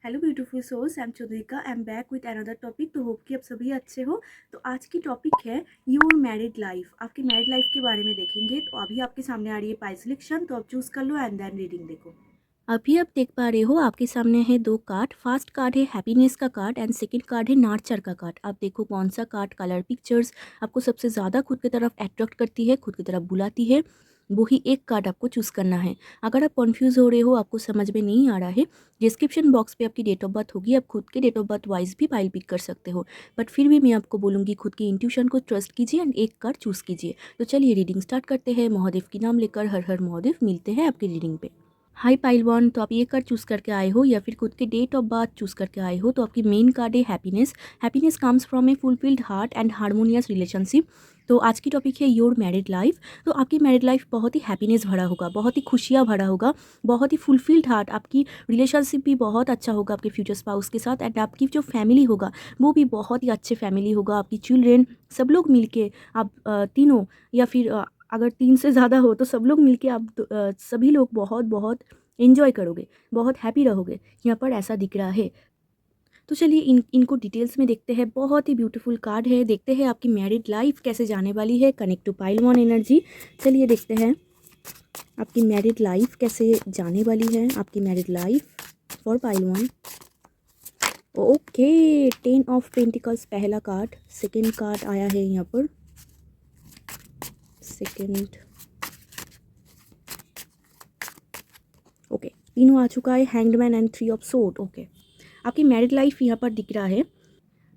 Hello beautiful souls, I am Chandrika. I am back with another topic. तो hope कि आप सभी अच्छे हो। तो आज की टॉपिक है योर मैरिड लाइफ। आपकी मैरिड लाइफ के बारे में देखेंगे। तो अभी आपके सामने आ रही है पाई सिलेक्शन, तो आप चूज़ कर लो एंड देन रीडिंग देखो। अभी आप देख पा रहे हो आपके सामने है दो कार्ड। फर्स्ट कार्ड है हैप्पीनेस का कार्ड एंड सेकंड कार्ड है नार्चर का कार्ड। आप देखो कौन सा कार्ड कलर पिक्चर्स आपको सबसे ज़्यादा खुद की तरफ अट्रैक्ट करती है, खुद की तरफ बुलाती है, वही एक कार्ड आपको चूज़ करना है। अगर आप कंफ्यूज हो रहे हो, आपको समझ में नहीं आ रहा है, डिस्क्रिप्शन बॉक्स पे आपकी डेट ऑफ बर्थ होगी, आप खुद के डेट ऑफ बर्थ वाइज भी फाइल पिक कर सकते हो। बट फिर भी मैं आपको बोलूँगी खुद की इंट्यूशन को ट्रस्ट कीजिए एंड एक कार्ड चूज़ कीजिए। तो चलिए रीडिंग स्टार्ट करते हैं। महादेव की नाम लेकर हर हर महादेव। मिलते हैं आपकी रीडिंग पे। हाय पाइल वन, तो आप ये कार्ड चूज़ करके आए हो या फिर खुद के डेट ऑफ बर्थ चूज़ करके आए हो, तो आपकी मेन कार्ड है happiness. Happiness comes from A fulfilled heart and harmonious relationship. तो आज की टॉपिक है योर मैरिड लाइफ। तो आपकी मैरिड लाइफ बहुत ही हैप्पीनेस भरा होगा, बहुत ही खुशियाँ भरा होगा, बहुत ही फुलफिल्ड हार्ट। आपकी रिलेशनशिप भी बहुत अच्छा होगा आपके फ्यूचर स्पाउस के साथ एंड आपकी जो फैमिली होगा वो भी बहुत ही अच्छे फैमिली होगा। आपकी चिल्ड्रेन सब लोग मिलके आप तीनों या फिर अगर 3 से ज़्यादा हो तो सब लोग मिलके आप सभी लोग बहुत बहुत एन्जॉय करोगे, बहुत हैप्पी रहोगे, यहाँ पर ऐसा दिख रहा है। तो चलिए इनको डिटेल्स में देखते हैं। बहुत ही ब्यूटीफुल कार्ड है। देखते हैं आपकी मैरिड लाइफ कैसे जाने वाली है। Connect to pile one energy. चलिए देखते हैं आपकी मैरिड लाइफ कैसे जाने वाली है। आपकी married life for pile one. Okay, 10 of pentacles पहला कार्ड। सेकेंड कार्ड आया है यहाँ पर, सेकेंड। ओके, तीनों आ चुका है, hanged man and 3 of sword. Okay, आपकी मैरिड लाइफ यहाँ पर दिख रहा है।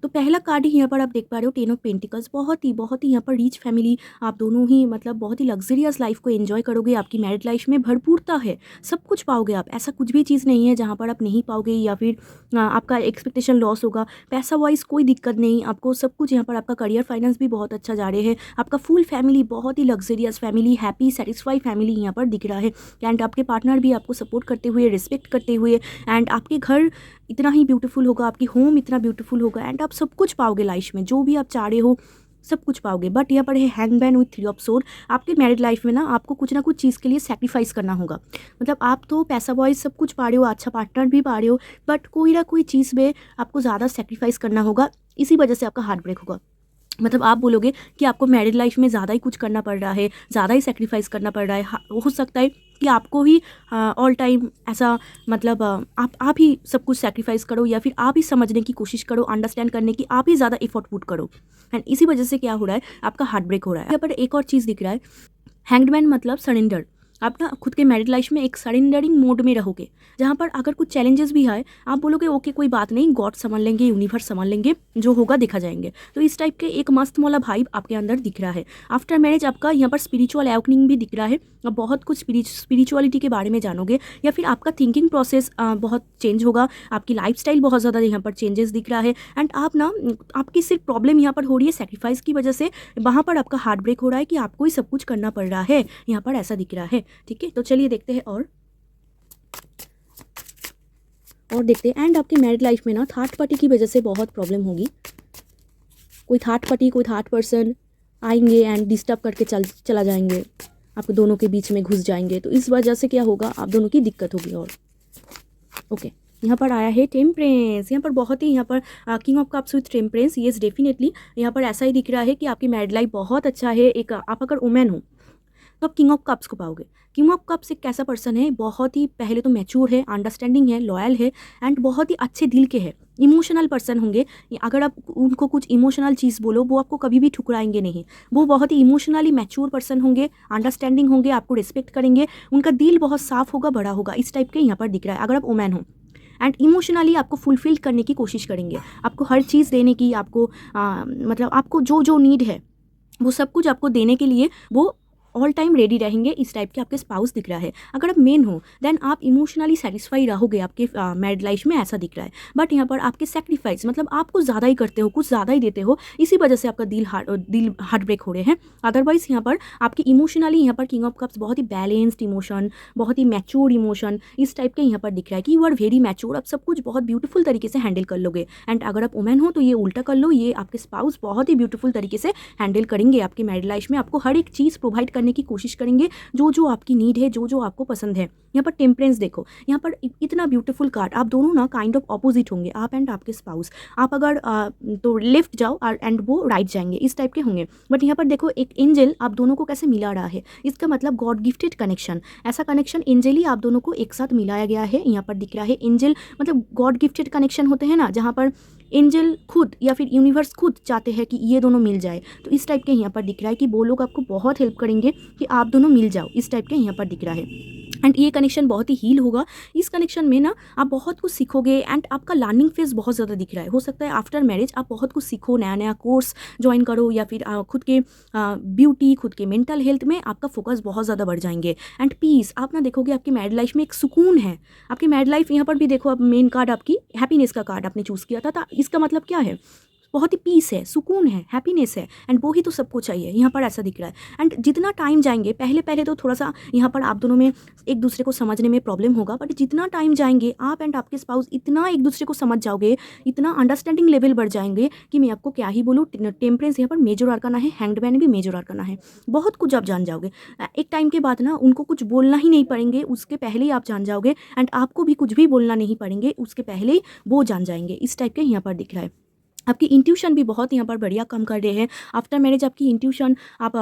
तो पहला कार्ड ही यहाँ पर आप देख पा रहे हो, 10 ऑफ पेंटिकल्स। बहुत ही यहाँ पर रिच फैमिली, आप दोनों ही मतलब बहुत ही लग्जरियस लाइफ को एंजॉय करोगे। आपकी मैरिड लाइफ में भरपूरता है, सब कुछ पाओगे आप। ऐसा कुछ भी चीज़ नहीं है जहाँ पर आप नहीं पाओगे या फिर आपका एक्सपेक्टेशन लॉस होगा। पैसा वाइज कोई दिक्कत नहीं आपको, सब कुछ यहाँ पर। आपका करियर फाइनेंस भी बहुत अच्छा जा रहे हैं। आपका फुल फैमिली बहुत ही luxurious family, happy satisfy family यहाँ पर दिख रहा है। एंड आपके पार्टनर भी आपको सपोर्ट करते हुए, रिस्पेक्ट करते हुए, एंड आपके घर इतना ही ब्यूटीफुल होगा, आपकी होम इतना ब्यूटीफुल होगा एंड आप सब कुछ पाओगे लाइफ में, जो भी आप चाह रहे हो सब कुछ पाओगे। बट यहाँ पर है हैंगमैन विथ 3 ऑफ सोर्ड। आपके मैरिड लाइफ में ना आपको कुछ ना कुछ चीज़ के लिए सेक्रीफाइस करना होगा। मतलब आप तो पैसा वाइज सब कुछ पा रहे हो, अच्छा पार्टनर भी पा रहे हो, बट कोई ना कोई चीज़ में आपको ज़्यादा सेक्रीफाइस करना होगा। इसी वजह से आपका हार्ट ब्रेक होगा। मतलब आप बोलोगे कि आपको मैरिड लाइफ में ज़्यादा ही कुछ करना पड़ रहा है, ज़्यादा ही सेक्रीफाइस करना पड़ रहा है। हो सकता है कि आपको ही ऑल टाइम ऐसा मतलब आप ही सब कुछ सेक्रीफाइस करो या फिर आप ही समझने की कोशिश करो, अंडरस्टैंड करने की आप ही ज़्यादा एफर्ट पुट करो। एंड इसी वजह से क्या हो रहा है, आपका हार्ट ब्रेक हो रहा है। यहाँ पर एक और चीज़ दिख रहा है, हैंग्ड मैन मतलब सरेंडर। आप ना खुद के मैरिड लाइफ में एक सरेंडरिंग मोड में रहोगे, जहाँ पर अगर कुछ चैलेंजेस भी आए आप बोलोगे ओके कोई बात नहीं, गॉड संभाल लेंगे, यूनिवर्स संभाल लेंगे, जो होगा देखा जाएंगे। तो इस टाइप के एक मस्त वाला भाइब आपके अंदर दिख रहा है। आफ्टर मैरिज आपका यहाँ पर स्पिरिचुअल अवेकनिंग भी दिख रहा है। आप बहुत कुछ स्पिरिचुअलिटी के बारे में जानोगे या फिर आपका थिंकिंग प्रोसेस बहुत चेंज होगा। आपकी लाइफस्टाइल बहुत ज़्यादा यहाँ पर चेंजेस दिख रहा है। एंड आप ना आपकी सिर्फ प्रॉब्लम यहाँ पर हो रही है सेक्रीफाइस की वजह से, वहाँ पर आपका हार्ट ब्रेक हो रहा है कि आपको ही सब कुछ करना पड़ रहा है, यहाँ पर ऐसा दिख रहा है। ठीक है, तो चलिए देखते हैं और देखते हैं। एंड आपकी मैरिड लाइफ में ना थर्ड पार्टी की वजह से बहुत प्रॉब्लम होगी। कोई थर्ड पार्टी, कोई थर्ड पर्सन आएंगे एंड डिस्टर्ब करके चला जाएंगे, आपको दोनों के बीच में घुस जाएंगे। तो इस वजह से क्या होगा, आप दोनों की दिक्कत होगी। और ओके, यहाँ पर आया है टेम्परेंस। यहाँ पर बहुत ही यहाँ पर king of cups with temperance. Yes definitely यहाँ पर ऐसा ही दिख रहा है कि आपकी मैरिड लाइफ बहुत अच्छा है। एक आप अगर वुमेन हो तो आप किंग ऑफ कप्स को पाओगे। किंग ऑफ कप्स एक कैसा पर्सन है, बहुत ही पहले तो मैच्योर है, अंडरस्टैंडिंग है, लॉयल है एंड बहुत ही अच्छे दिल के है। इमोशनल पर्सन होंगे। अगर आप उनको कुछ इमोशनल चीज़ बोलो वो आपको कभी भी ठुकराएंगे नहीं। वो बहुत ही इमोशनली मैच्योर पर्सन होंगे, अंडरस्टैंडिंग होंगे, आपको रिस्पेक्ट करेंगे, उनका दिल बहुत साफ होगा, बड़ा होगा। इस टाइप के यहाँ पर दिख रहा है अगर आप वुमेन हो। एंड इमोशनली आपको फुलफिल करने की कोशिश करेंगे, आपको हर चीज़ देने की, आपको मतलब आपको जो जो नीड है वो सब कुछ आपको देने के लिए वो ऑल टाइम रेडी रहेंगे। इस टाइप के आपके स्पाउस दिख रहा है। अगर आप मेन हो देन आप इमोशनली सेटिस्फाई रहोगे आपके मैरिड लाइफ में, ऐसा दिख रहा है। बट यहाँ पर आपके सेक्रीफाइस मतलब आप कुछ ज़्यादा ही करते हो, कुछ ज़्यादा ही देते हो, इसी वजह से आपका दिल हार्ट ब्रेक हो रहे हैं। अदरवाइज यहाँ पर आपकी इमोशनली यहाँ पर किंग ऑफ कप्स बहुत ही बैलेंस्ड इमोशन, बहुत ही मैच्योर इमोशन, इस टाइप के यहाँ पर दिख रहा है कि यू आर वेरी मैच्योर। आप सब कुछ बहुत ब्यूटीफुल तरीके से हैंडल कर लोगे। एंड अगर आप वुमेन हो तो ये उल्टा कर लो, ये आपके स्पाउस बहुत ही ब्यूटीफुल तरीके से हैंडल करेंगे आपकी मैरिड लाइफ में। आपको हर एक चीज़ प्रोवाइड करने की कोशिश करेंगे, जो जो आपकी नीड है, जो जो आपको पसंद है। यहाँ पर टेम्परेंस देखो, यहाँ पर इतना ब्यूटीफुल कार्ड, आप दोनों ना काइंड ऑफ ऑपोजिट होंगे, आप एंड आपके स्पाउस। आप अगर तो लेफ्ट जाओ एंड वो राइट जाएंगे, इस टाइप के होंगे। बट यहाँ पर देखो एक एंजल आप दोनों को कैसे मिला रहा है, इसका मतलब गॉड गिफ्टेड कनेक्शन। ऐसा कनेक्शन एंजल ही आप दोनों को एक साथ मिलाया गया है। यहाँ पर दिख रहा है एंजल मतलब गॉड गिफ्टेड कनेक्शन होते हैं ना, जहाँ पर एंजल खुद या फिर यूनिवर्स खुद चाहते हैं कि ये दोनों मिल जाए। तो इस टाइप के यहाँ पर दिख रहा है कि वो लोग आपको बहुत हेल्प करेंगे कि आप दोनों मिल जाओ, इस टाइप के यहाँ पर दिख रहा है। एंड ये कनेक्शन बहुत ही हील होगा। इस कनेक्शन में ना आप बहुत कुछ सीखोगे एंड आपका लर्निंग फेज बहुत ज़्यादा दिख रहा है। हो सकता है आफ्टर मैरिज आप बहुत कुछ सीखो, नया नया कोर्स ज्वाइन करो, या फिर खुद के ब्यूटी, खुद के मेंटल हेल्थ में आपका फोकस बहुत ज़्यादा बढ़ जाएंगे। एंड पीस आप ना देखोगे आपकी मैरिड लाइफ में एक सुकून है। आपकी मैरिड लाइफ यहाँ पर भी देखो, अब मेन कार्ड आपकी हैप्पीनेस का कार्ड आपने चूज़ किया था, इसका मतलब क्या है, बहुत ही पीस है, सुकून है, हैप्पीनेस है। एंड वो ही तो सबको चाहिए, यहाँ पर ऐसा दिख रहा है। एंड जितना टाइम जाएंगे, पहले पहले तो थोड़ा सा यहाँ पर आप दोनों में एक दूसरे को समझने में प्रॉब्लम होगा, बट जितना टाइम जाएंगे आप एंड आपके स्पाउस इतना एक दूसरे को समझ जाओगे, इतना अंडरस्टैंडिंग लेवल बढ़ जाएंगे कि मैं आपको क्या ही बोलूँ। टेम्परेंस यहाँ पर मेजर आर्काना है, हैंग्ड मैन भी मेजर आर्काना है। बहुत कुछ आप जान जाओगे एक टाइम के बाद ना, उनको कुछ बोलना ही नहीं पड़ेंगे, उसके पहले ही आप जान जाओगे। एंड आपको भी कुछ भी बोलना नहीं पड़ेंगे, उसके पहले ही वो जान जाएंगे, इस टाइप के यहाँ पर दिख रहा है। आपकी इंट्यूशन भी बहुत यहाँ पर बढ़िया काम कर रहे हैं। आफ्टर मैरिज आपकी इंट्यूशन, आप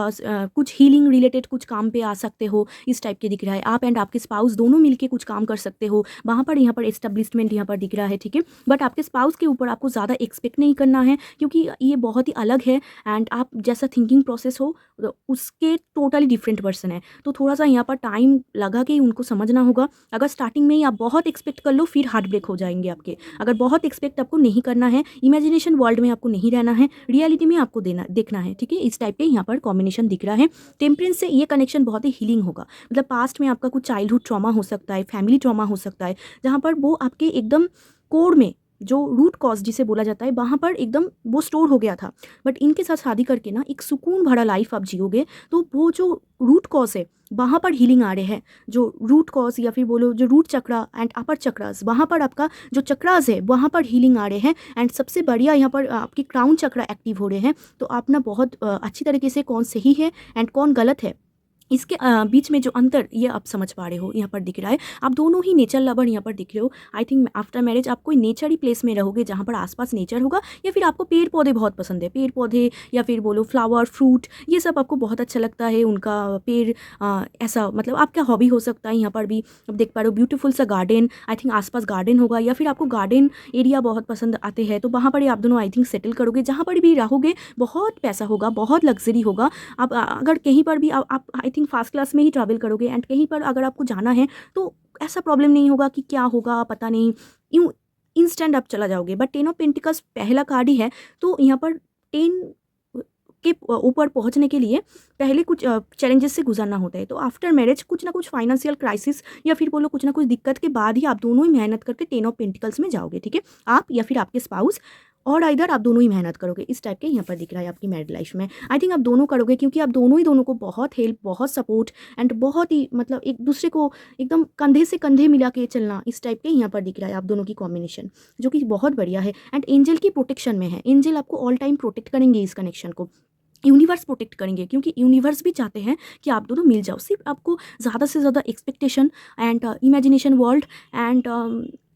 कुछ हीलिंग रिलेटेड कुछ काम पे आ सकते हो, इस टाइप के दिख रहा है। आप एंड आपके स्पाउस दोनों मिलके कुछ काम कर सकते हो, वहाँ पर यहाँ पर एस्टेब्लिशमेंट यहाँ पर दिख रहा है, ठीक है। बट आपके स्पाउस के ऊपर आपको ज़्यादा एक्सपेक्ट नहीं करना है, क्योंकि ये बहुत ही अलग है एंड आप जैसा थिंकिंग प्रोसेस हो उसके टोटली डिफरेंट पर्सन है। तो थोड़ा सा यहाँ पर टाइम लगा के उनको समझना होगा। अगर स्टार्टिंग में ही आप बहुत एक्सपेक्ट कर लो, फिर हार्ट ब्रेक हो जाएंगे आपके। अगर बहुत एक्सपेक्ट आपको नहीं करना है, इमेजिनेशन वर्ल्ड में आपको नहीं रहना है, रियलिटी में आपको देखना है, ठीक है। इस टाइप के यहाँ पर कॉम्बिनेशन दिख रहा है। टेम्परेंस से ये कनेक्शन बहुत ही हीलिंग होगा। मतलब पास्ट में आपका कुछ चाइल्डहुड ट्रॉमा हो सकता है, फैमिली ट्रॉमा हो सकता है, जहाँ पर वो आपके एकदम कोर में, जो रूट कॉज जिसे बोला जाता है, वहाँ पर एकदम वो स्टोर हो गया था। बट इनके साथ शादी करके ना एक सुकून भरा लाइफ आप जियोगे, तो वो जो रूट कॉज है वहाँ पर हीलिंग आ रहे हैं। जो रूट कॉज या फिर बोलो जो root chakra and upper chakras, वहाँ पर आपका जो चक्रास है वहाँ पर हीलिंग आ रहे हैं। एंड सबसे बढ़िया यहाँ पर आपकी क्राउन चक्रा एक्टिव हो रहे हैं। तो आप ना बहुत अच्छी तरीके से कौन सही है एंड कौन गलत है, इसके बीच में जो अंतर ये आप समझ पा रहे हो, यहाँ पर दिख रहा है। आप दोनों ही नेचर लवर यहाँ पर दिख रहे हो। आई थिंक आफ्टर मैरिज आप कोई नेचर ही प्लेस में रहोगे, जहाँ पर आसपास नेचर होगा, या फिर आपको पेड़ पौधे बहुत पसंद है, पेड़ पौधे या फिर बोलो फ्लावर फ्रूट, ये सब आपको बहुत अच्छा लगता है। उनका पेड़ ऐसा मतलब आपका हॉबी हो सकता है। यहाँ पर भी आप देख पा रहे हो ब्यूटीफुल सा गार्डन, आई थिंक आसपास गार्डन होगा, या फिर आपको गार्डन एरिया बहुत पसंद आते हैं, तो वहाँ पर ही आप दोनों आई थिंक सेटल करोगे। जहाँ पर भी रहोगे बहुत पैसा होगा, बहुत लग्जरी होगा। आप अगर कहीं पर भी आप आई थिंक फर्स्ट क्लास में ही ट्रैवल करोगे। एंड कहीं पर अगर आपको जाना है तो ऐसा प्रॉब्लम नहीं होगा कि क्या होगा पता नहीं, यूँ इंस्टेंट आप चला जाओगे। बट 10 ऑफ पेंटिकल्स पहला कार्ड ही है, तो यहाँ पर 10 के ऊपर पहुंचने के लिए पहले कुछ चैलेंजेस से गुजरना होता है। तो आफ्टर मैरिज कुछ ना कुछ फाइनेंशियल क्राइसिस या फिर बोलो कुछ ना कुछ दिक्कत के बाद ही आप दोनों ही मेहनत करके 10 ऑफ पेंटिकल्स में जाओगे, ठीक है। आप या फिर आपके स्पाउस, और इधर आप दोनों ही मेहनत करोगे, इस टाइप के यहाँ पर दिख रहा है आपकी मैरिड लाइफ में। आई थिंक आप दोनों करोगे, क्योंकि आप दोनों ही दोनों को बहुत हेल्प, बहुत सपोर्ट एंड बहुत ही मतलब एक दूसरे को एकदम कंधे से कंधे मिला के चलना, इस टाइप के यहाँ पर दिख रहा है आप दोनों की कॉम्बिनेशन, जो कि बहुत बढ़िया है। एंड एंजल की प्रोटेक्शन में है, एंजल आपको ऑल टाइम प्रोटेक्ट करेंगे इस कनेक्शन को, यूनिवर्स प्रोटेक्ट करेंगे, क्योंकि यूनिवर्स भी चाहते हैं कि आप दोनों मिल जाओ। सिर्फ आपको ज़्यादा से ज़्यादा expectation and imagination world and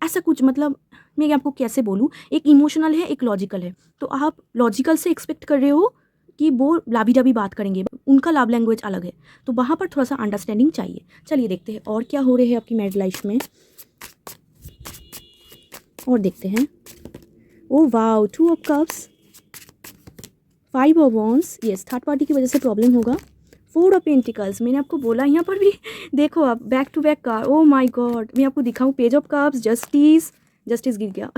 ऐसा कुछ, मतलब मैं आपको कैसे बोलूँ, एक इमोशनल है एक लॉजिकल है। तो आप लॉजिकल से एक्सपेक्ट कर रहे हो कि वो लाभी डाभी बात करेंगे, उनका लव लैंग्वेज अलग है, तो वहाँ पर थोड़ा सा अंडरस्टैंडिंग चाहिए। चलिए देखते हैं और क्या हो रहे हैं आपकी मैरिड लाइफ में, और देखते हैं। Oh wow, 2 of cups, 5 of wands, yes third party की वजह से प्रॉब्लम होगा। 4 ऑफ पेंटिकल्स, मैंने आपको बोला यहाँ पर भी देखो आप back to back car, oh my God, मैं आपको दिखाऊँ। पेज ऑफ कप्स, जस्टिस गिर गया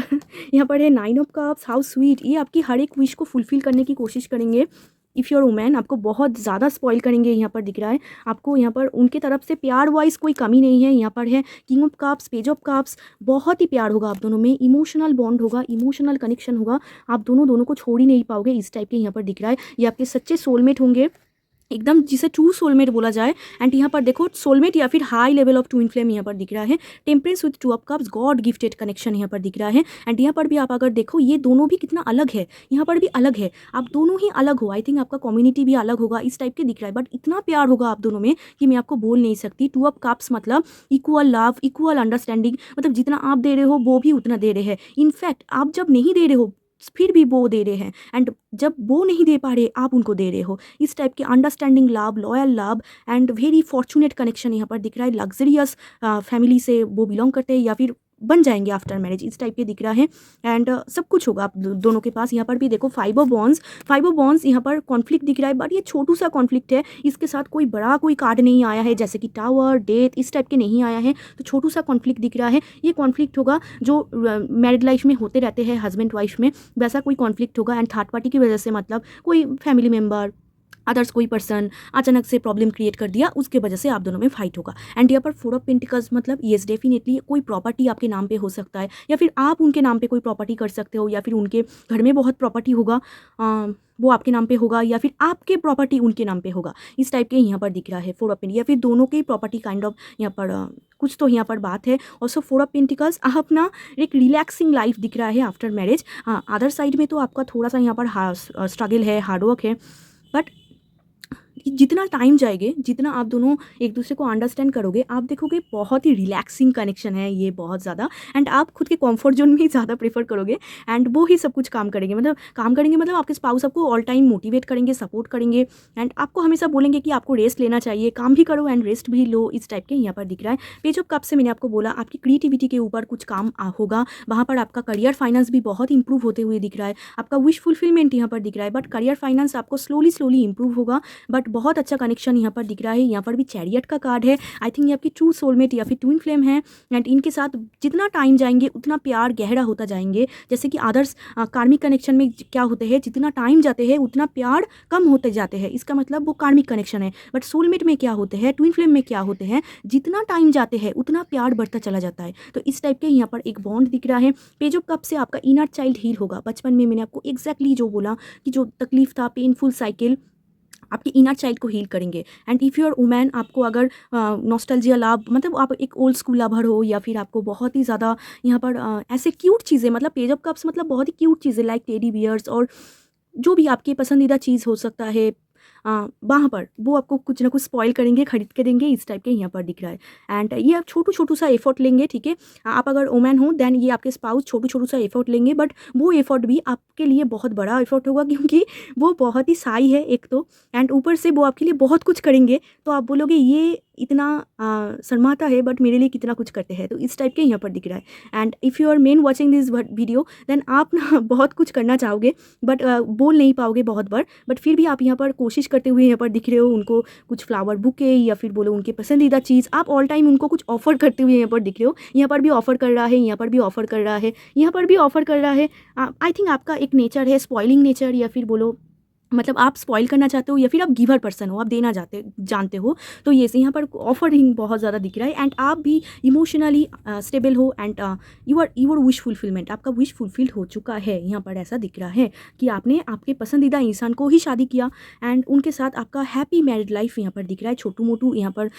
यहाँ पर है 9 ऑफ कप्स, हाउ स्वीट। ये आपकी हर एक विश को फुलफिल करने की कोशिश करेंगे। इफ़ योर वुमेन, आपको बहुत ज़्यादा स्पॉइल करेंगे, यहाँ पर दिख रहा है आपको। यहाँ पर उनके तरफ से प्यार वाइज कोई कमी नहीं है। यहाँ पर है king of cups, page of cups, बहुत ही प्यार होगा आप दोनों में, इमोशनल बॉन्ड होगा, इमोशनल कनेक्शन होगा, आप दोनों को छोड़ ही नहीं पाओगे, इस टाइप के यहाँ पर दिख रहा है। ये आपके सच्चे सोलमेट होंगे। एकदम जिसे ट्रू सोलमेट बोला जाए। एंड यहाँ पर देखो सोलमेट या फिर high level of twin flame यहाँ पर दिख रहा है। Temperance with two of cups, God gifted connection यहाँ पर दिख रहा है। एंड यहाँ पर भी आप अगर देखो ये दोनों भी कितना अलग है, यहाँ पर भी अलग है, आप दोनों ही अलग हो। आई थिंक आपका कम्युनिटी भी अलग होगा, इस टाइप के दिख रहा है, बट इतना प्यार होगा आप दोनों में कि मैं आपको बोल नहीं सकती। टू ऑफ कप्स मतलब इक्वल लव, इक्वल अंडरस्टैंडिंग, मतलब जितना आप दे रहे हो वो भी उतना दे रहे हैं। इनफैक्ट आप जब नहीं दे रहे हो फिर भी वो दे रहे हैं, एंड जब वो नहीं दे पा रहे आप उनको दे रहे हो। इस टाइप के understanding love, loyal love and very fortunate connection यहाँ पर दिख रहा है। लग्जरियस फैमिली से वो बिलोंग करते हैं या फिर बन जाएंगे आफ्टर मैरिज, इस टाइप के दिख रहा है। एंड सब कुछ होगा आप दोनों के पास। यहाँ पर भी देखो 5 ऑफ वॉन्ड्स यहाँ पर कॉन्फ्लिक्ट दिख रहा है, बट ये छोटू सा कॉन्फ्लिक्ट है, इसके साथ कोई बड़ा कोई कार्ड नहीं आया है, जैसे कि टावर, डेथ, इस टाइप के नहीं आया है, तो छोटू सा कॉन्फ्लिक्ट दिख रहा है। ये कॉन्फ्लिक्ट होगा जो मैरिड लाइफ में होते रहते हैं हस्बैंड वाइफ में, वैसा कोई कॉन्फ्लिक्ट होगा। एंड थर्ड पार्टी की वजह से मतलब कोई फैमिली मेम्बर, अदर्स कोई पर्सन अचानक से प्रॉब्लम क्रिएट कर दिया, उसके वजह से आप दोनों में फाइट होगा। एंड यहाँ पर 4 ऑफ पेंटिकल्स मतलब येस डेफिनेटली कोई प्रॉपर्टी आपके नाम पे हो सकता है, या फिर आप उनके नाम पे कोई प्रॉपर्टी कर सकते हो, या फिर उनके घर में बहुत प्रॉपर्टी होगा, वो आपके नाम पे होगा, या फिर आपके प्रॉपर्टी उनके नाम पे होगा, इस टाइप के यहाँ पर दिख रहा है 4 ऑफ पेंटिकल्स, या फिर दोनों की प्रॉपर्टी काइंड ऑफ यहाँ पर कुछ तो यहाँ पर बात है। ऑल्सो 4 ऑफ पेंटिकल्स आप ना एक रिलैक्सिंग लाइफ दिख रहा है आफ्टर मैरिज। हाँ, अदर साइड में तो आपका थोड़ा सा यहाँ पर स्ट्रगल है, हार्डवर्क है, बट जितना टाइम जाएंगे, जितना आप दोनों एक दूसरे को अंडरस्टैंड करोगे, आप देखोगे बहुत ही रिलैक्सिंग कनेक्शन है ये, बहुत ज़्यादा। एंड आप खुद के कंफर्ट जोन में ही ज़्यादा प्रेफर करोगे, एंड वो ही सब कुछ काम करेंगे, मतलब आपके स्पाउस आपको ऑल टाइम मोटिवेट करेंगे, सपोर्ट करेंगे, एंड आपको हमेशा बोलेंगे कि आपको रेस्ट लेना चाहिए, काम भी करो एंड रेस्ट भी लो, इस टाइप के यहाँ पर दिख रहा है। पेज ऑफ कप्स से मैंने आपको बोला आपकी क्रिएटिविटी के ऊपर कुछ काम होगा, वहाँ पर आपका करियर फाइनेंस भी बहुत इंप्रूव होते हुए दिख रहा है, आपका विश फुलफिलमेंट यहाँ पर दिख रहा है, बट करियर फाइनेंस आपको स्लोली इंप्रूव होगा, बट बहुत अच्छा कनेक्शन यहाँ पर दिख रहा है। यहाँ पर भी चैरियट का कार्ड है, आई थिंक ये आपकी ट्रू सोलमेट या फिर ट्विन फ्लेम है, एंड इनके साथ जितना टाइम जाएंगे उतना प्यार गहरा होता जाएंगे। जैसे कि अदर्स कार्मिक कनेक्शन में क्या होते हैं, जितना टाइम जाते हैं उतना प्यार कम होते जाते हैं, इसका मतलब वो कार्मिक कनेक्शन है। बट सोलमेट में क्या होते हैं, ट्विन फ्लेम में क्या होते हैं, जितना टाइम जाते हैं उतना प्यार बढ़ता चला जाता है। तो इस टाइप के यहाँ पर एक बॉन्ड दिख रहा है। पेज ऑफ कप से आपका इनर चाइल्ड हील होगा। बचपन में मैंने आपको एग्जैक्टली जो बोला कि जो तकलीफ था, पेनफुल साइकिल, आपके इनर चाइल्ड को हील करेंगे। And if you are women, आपको अगर नॉस्टैल्जिया लव, मतलब आप एक ओल्ड स्कूल लवर हो, या फिर आपको बहुत ही ज़्यादा यहाँ पर ऐसे क्यूट चीज़ें, मतलब पेज ऑफ कप्स मतलब बहुत ही क्यूट चीज़ें लाइक टेडी बियर्स और जो भी आपकी पसंदीदा चीज़ हो सकता है, वहाँ पर वो आपको कुछ ना कुछ स्पॉइल करेंगे, खरीद के देंगे, इस टाइप के यहाँ पर दिख रहा है। एंड ये आप छोटू सा एफर्ट लेंगे, ठीक है। आप अगर वुमेन हो देन ये आपके स्पाउस छोटू सा एफर्ट लेंगे, बट वो एफर्ट भी आपके लिए बहुत बड़ा एफर्ट होगा, क्योंकि वो बहुत ही साई है एक तो, एंड ऊपर से वो आपके लिए बहुत कुछ करेंगे। तो आप बोलोगे ये इतना शर्माता है बट मेरे लिए कितना कुछ करते हैं, तो इस टाइप के यहाँ पर दिख रहा है। And if you are men watching this video then आप ना बहुत कुछ करना चाहोगे, बट बोल नहीं पाओगे बहुत बार, बट फिर भी आप यहाँ पर कोशिश करते हुए यहाँ पर दिख रहे हो। उनको कुछ फ्लावर बुके या फिर बोलो उनके पसंदीदा चीज़, आप ऑल टाइम उनको कुछ ऑफर करते हुए यहाँ पर दिख रहे हो। यहाँ पर भी ऑफर कर रहा है, यहाँ पर भी ऑफर कर रहा है, यहाँ पर भी ऑफर कर रहा है। आई थिंक आपका एक नेचर है स्पॉइलिंग नेचर, या फिर बोलो मतलब आप स्पॉइल करना चाहते हो, या फिर आप गिवर पर्सन हो, आप देना जानते हो। तो ये से यहाँ पर ऑफरिंग बहुत ज़्यादा दिख रहा है। एंड आप भी इमोशनली स्टेबल हो, एंड यूर विश फुलफिलमेंट, आपका विश फुलफिल हो चुका है। यहाँ पर ऐसा दिख रहा है कि आपने आपके पसंदीदा इंसान को ही शादी किया, एंड उनके साथ आपका हैप्पी मैरिड लाइफ यहाँ पर दिख रहा है। छोटू मोटू यहाँ पर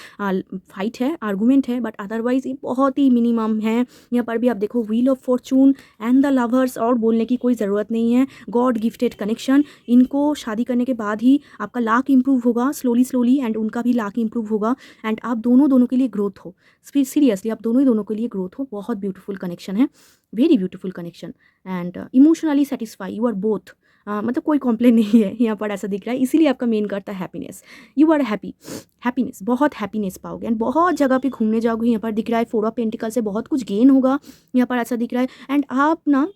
फाइट है, आर्गूमेंट है, बट अदरवाइज ये बहुत ही मिनिमम है। यहाँ पर भी आप देखो wheel of Fortune and the lovers, और बोलने की कोई ज़रूरत नहीं है, गॉड गिफ्टेड कनेक्शन। इनको शादी करने के बाद ही आपका लाक इंप्रूव होगा स्लोली, एंड उनका भी लाक इंप्रूव होगा, एंड आप दोनों के लिए ग्रोथ हो, सीरियसली आप दोनों के लिए ग्रोथ हो। बहुत ब्यूटीफुल कनेक्शन है, very beautiful connection, and emotionally satisfy you are both. मतलब कोई कॉम्प्लेन नहीं है यहाँ पर, ऐसा दिख रहा है। इसीलिए आपका मेन करता है हैप्पीनेस, यू आर हैप्पीनेस, बहुत हैप्पीनेस पाओगे, एंड बहुत जगह पे घूमने जाओगे। यहाँ पर दिख रहा है 4 ऑफ पेंटिकल से बहुत कुछ गेन होगा, यहाँ पर ऐसा दिख रहा है। एंड आप ना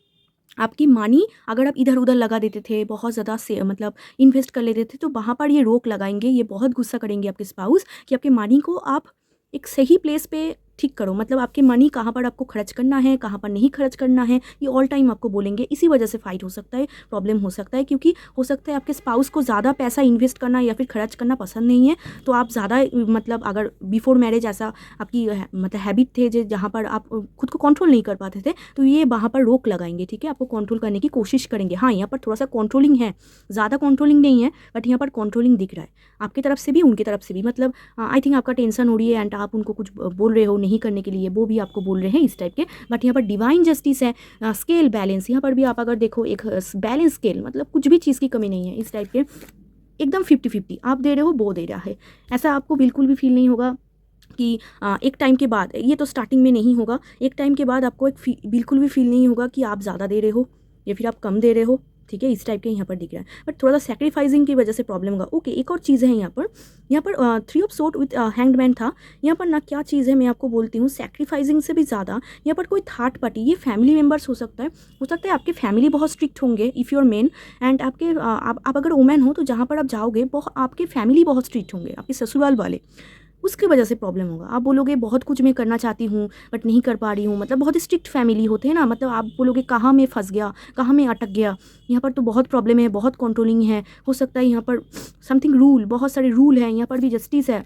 आपकी मनी अगर आप इधर उधर लगा देते थे, बहुत ज़्यादा से मतलब इन्वेस्ट कर लेते थे, तो वहाँ पर ये रोक लगाएंगे। ये बहुत गुस्सा करेंगे आपके स्पाउस कि आपके मनी को आप एक सही प्लेस पे ठीक करो, मतलब आपके मनी कहाँ पर आपको खर्च करना है, कहाँ पर नहीं खर्च करना है, ये ऑल टाइम आपको बोलेंगे। इसी वजह से फाइट हो सकता है, प्रॉब्लम हो सकता है, क्योंकि हो सकता है आपके स्पाउस को ज़्यादा पैसा इन्वेस्ट करना या फिर खर्च करना पसंद नहीं है। तो आप ज़्यादा मतलब अगर बिफोर मैरिज ऐसा आपकी मतलब हैबिट थे जहाँ पर आप खुद को कंट्रोल नहीं कर पाते थे, तो ये वहाँ पर रोक लगाएंगे, ठीक है, आपको कंट्रोल करने की कोशिश करेंगे। हाँ, यहाँ पर थोड़ा सा कंट्रोलिंग है, ज़्यादा कंट्रोलिंग नहीं है, बट यहाँ पर कंट्रोलिंग दिख रहा है आपकी तरफ से भी, उनकी तरफ से भी। मतलब आई थिंक आपका टेंशन हो रही है एंड आप उनको कुछ बोल रहे हो नहीं करने के लिए, वो भी आपको बोल रहे हैं इस टाइप के। बट यहाँ पर डिवाइन जस्टिस है, स्केल बैलेंस, यहाँ पर भी आप अगर देखो एक बैलेंस स्केल, मतलब कुछ भी चीज़ की कमी नहीं है इस टाइप के, एकदम 50-50 आप दे रहे हो, वो दे रहा है। ऐसा आपको बिल्कुल भी फील नहीं होगा कि एक टाइम के बाद, ये तो स्टार्टिंग में नहीं होगा, एक टाइम के बाद आपको बिल्कुल भी फील नहीं होगा कि आप ज़्यादा दे रहे हो या फिर आप कम दे रहे हो, ठीक है, इस टाइप के यहाँ पर दिख रहा है। बट थोड़ा सा सेक्रीफाइसिंग की वजह से प्रॉब्लम होगा। ओके, एक और चीज़ है यहाँ पर 3 ऑफ सोर्ड विथ हैंग्ड था। यहाँ पर ना क्या चीज़ है मैं आपको बोलती हूँ, सेक्रीफाइसिंग से भी ज़्यादा यहाँ पर कोई थर्ड पार्टी, ये फैमिली मेम्बर्स हो सकता है आपके फैमिली बहुत स्ट्रिक्ट होंगे if you are men, and आपके आप अगर वुमेन हो तो जहाँ पर आप जाओगे आपके फैमिली बहुत स्ट्रिक्ट होंगे, आपके ससुराल वाले, उसकी वजह से प्रॉब्लम होगा। आप बोलोगे बहुत कुछ मैं करना चाहती हूँ बट नहीं कर पा रही हूँ, मतलब बहुत स्ट्रिक्ट फैमिली होते हैं ना, मतलब आप बोलोगे कहाँ मैं फंस गया, कहाँ मैं अटक गया, यहाँ पर तो बहुत प्रॉब्लम है, बहुत कंट्रोलिंग है, हो सकता है यहाँ पर समथिंग रूल, बहुत सारे रूल हैं, यहाँ पर भी जस्टिस है,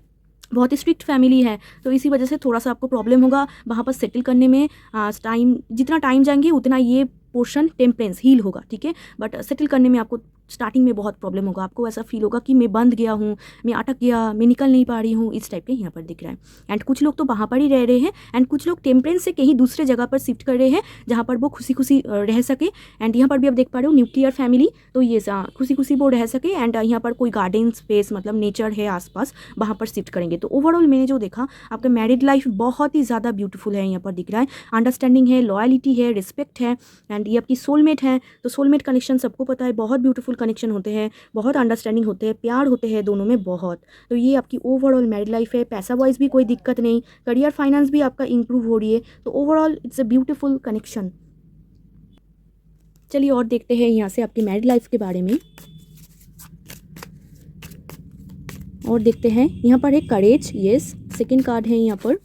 बहुत स्ट्रिक्ट फैमिली है, तो इसी वजह से थोड़ा सा आपको प्रॉब्लम होगा वहाँ पर सेटल करने में। टाइम जितना टाइम जाएंगे उतना ये पोर्शन टेम्परेंस हील होगा, ठीक है, बट सेटल करने में आपको स्टार्टिंग में बहुत प्रॉब्लम होगा, आपको ऐसा फील होगा कि मैं बंद गया हूँ, मैं अटक गया, मैं निकल नहीं पा रही हूँ, इस टाइप के यहाँ पर दिख रहा है। एंड कुछ लोग तो वहाँ पर ही रह रहे हैं एंड कुछ लोग टेम्परेंस से कहीं दूसरे जगह पर शिफ्ट कर रहे हैं जहाँ पर वो खुशी खुशी रह सके। एंड यहाँ पर भी आप देख पा रहे हो न्यूक्लियर फैमिली, तो ये खुशी खुशी वो रह सके एंड यहाँ पर कोई गार्डन स्पेस मतलब नेचर है आसपास, वहाँ पर शिफ्ट करेंगे। तो ओवरऑल मैंने जो देखा, आपका मैरिड लाइफ बहुत ही ज़्यादा ब्यूटीफुल है, यहाँ पर दिख रहा है, अंडरस्टैंडिंग है, लॉयलिटी है, रिस्पेक्ट है, एंड ये आपकी सोलमेट है। तो सोलमेट कनेक्शन सबको पता है, बहुत ब्यूटीफुल कनेक्शन होते हैं, बहुत अंडरस्टैंडिंग होते हैं, प्यार होते हैं दोनों में बहुत। तो ये आपकी ओवरऑल मैरिड लाइफ है। पैसा वाइज भी कोई दिक्कत नहीं, करियर फाइनेंस भी आपका इंप्रूव हो रही है, तो overall it's a beautiful connection. चलिए और देखते हैं यहाँ से आपकी मैरिड लाइफ के बारे में, और देखते हैं यहाँ पर है करेज, यस, सेकेंड कार्ड है यहाँ पर।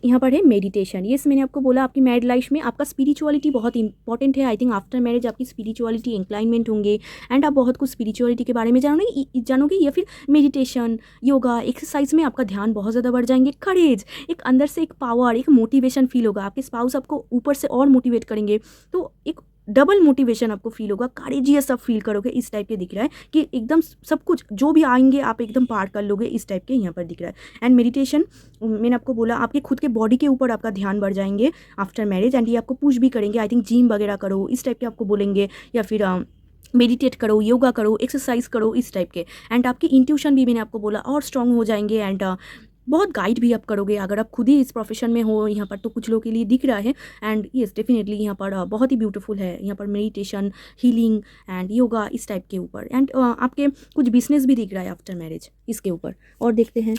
यहाँ पर है मेडिटेशन, यस, मैंने आपको बोला आपकी मैरिड लाइफ में आपका स्पिरिचुअलिटी बहुत इंपॉर्टेंट है। आई थिंक आफ्टर मैरिज आपकी स्पिरिचुअलिटी इंक्लाइनमेंट होंगे एंड आप बहुत कुछ स्पिरिचुअलिटी के बारे में जानोगे या फिर मेडिटेशन, योगा, एक्सरसाइज में आपका ध्यान बहुत ज़्यादा बढ़ जाएंगे। करेज, एक अंदर से एक पावर, एक मोटिवेशन फील होगा, आपके स्पाउस आपको ऊपर से और मोटिवेट करेंगे, तो एक डबल मोटिवेशन आपको फील होगा, करेजियस आप फील करोगे, इस टाइप के दिख रहा है कि एकदम सब कुछ जो भी आएंगे आप एकदम पार कर लोगे, इस टाइप के यहाँ पर दिख रहा है। एंड मेडिटेशन, मैंने आपको बोला आपके खुद के बॉडी के ऊपर आपका ध्यान बढ़ जाएंगे आफ्टर मैरिज, एंड ये आपको पुश भी करेंगे, आई थिंक जिम वगैरह करो, इस टाइप के आपको बोलेंगे, या फिर मेडिटेट करो, योगा करो, एक्सरसाइज करो, इस टाइप के। एंड आपकी इंट्यूशन भी मैंने आपको बोला और स्ट्रॉन्ग हो जाएंगे, एंड बहुत गाइड भी आप करोगे अगर आप खुद ही इस प्रोफेशन में हो यहाँ पर, तो कुछ लोगों के लिए दिख रहा है। एंड येस, डेफिनेटली यहाँ पर बहुत ही ब्यूटीफुल है, यहाँ पर मेडिटेशन, हीलिंग एंड योगा, इस टाइप के ऊपर। एंड आपके कुछ बिजनेस भी दिख रहा है आफ्टर मैरिज इसके ऊपर। और देखते हैं,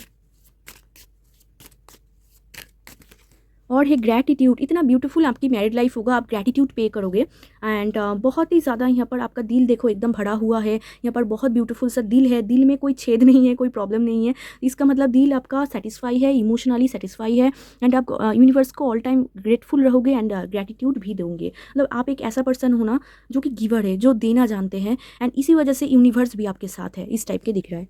और है ग्रैटिट्यूड, इतना ब्यूटीफुल आपकी मैरिड लाइफ होगा, आप ग्रैटिट्यूड पे करोगे। एंड बहुत ही ज़्यादा यहाँ पर आपका दिल देखो एकदम भरा हुआ है, यहाँ पर बहुत ब्यूटीफुल सा दिल है, दिल में कोई छेद नहीं है, कोई प्रॉब्लम नहीं है, इसका मतलब दिल आपका सेटिस्फाई है, इमोशनली सेटिस्फाई है, एंड आप यूनिवर्स को ऑल टाइम ग्रेटफुल रहोगे एंड ग्रैटिट्यूड भी दोगे। मतलब आप एक ऐसा पर्सन हो ना जो कि गिवर है, जो देना जानते हैं, एंड इसी वजह से यूनिवर्स भी आपके साथ है, इस टाइप के दिख रहा है।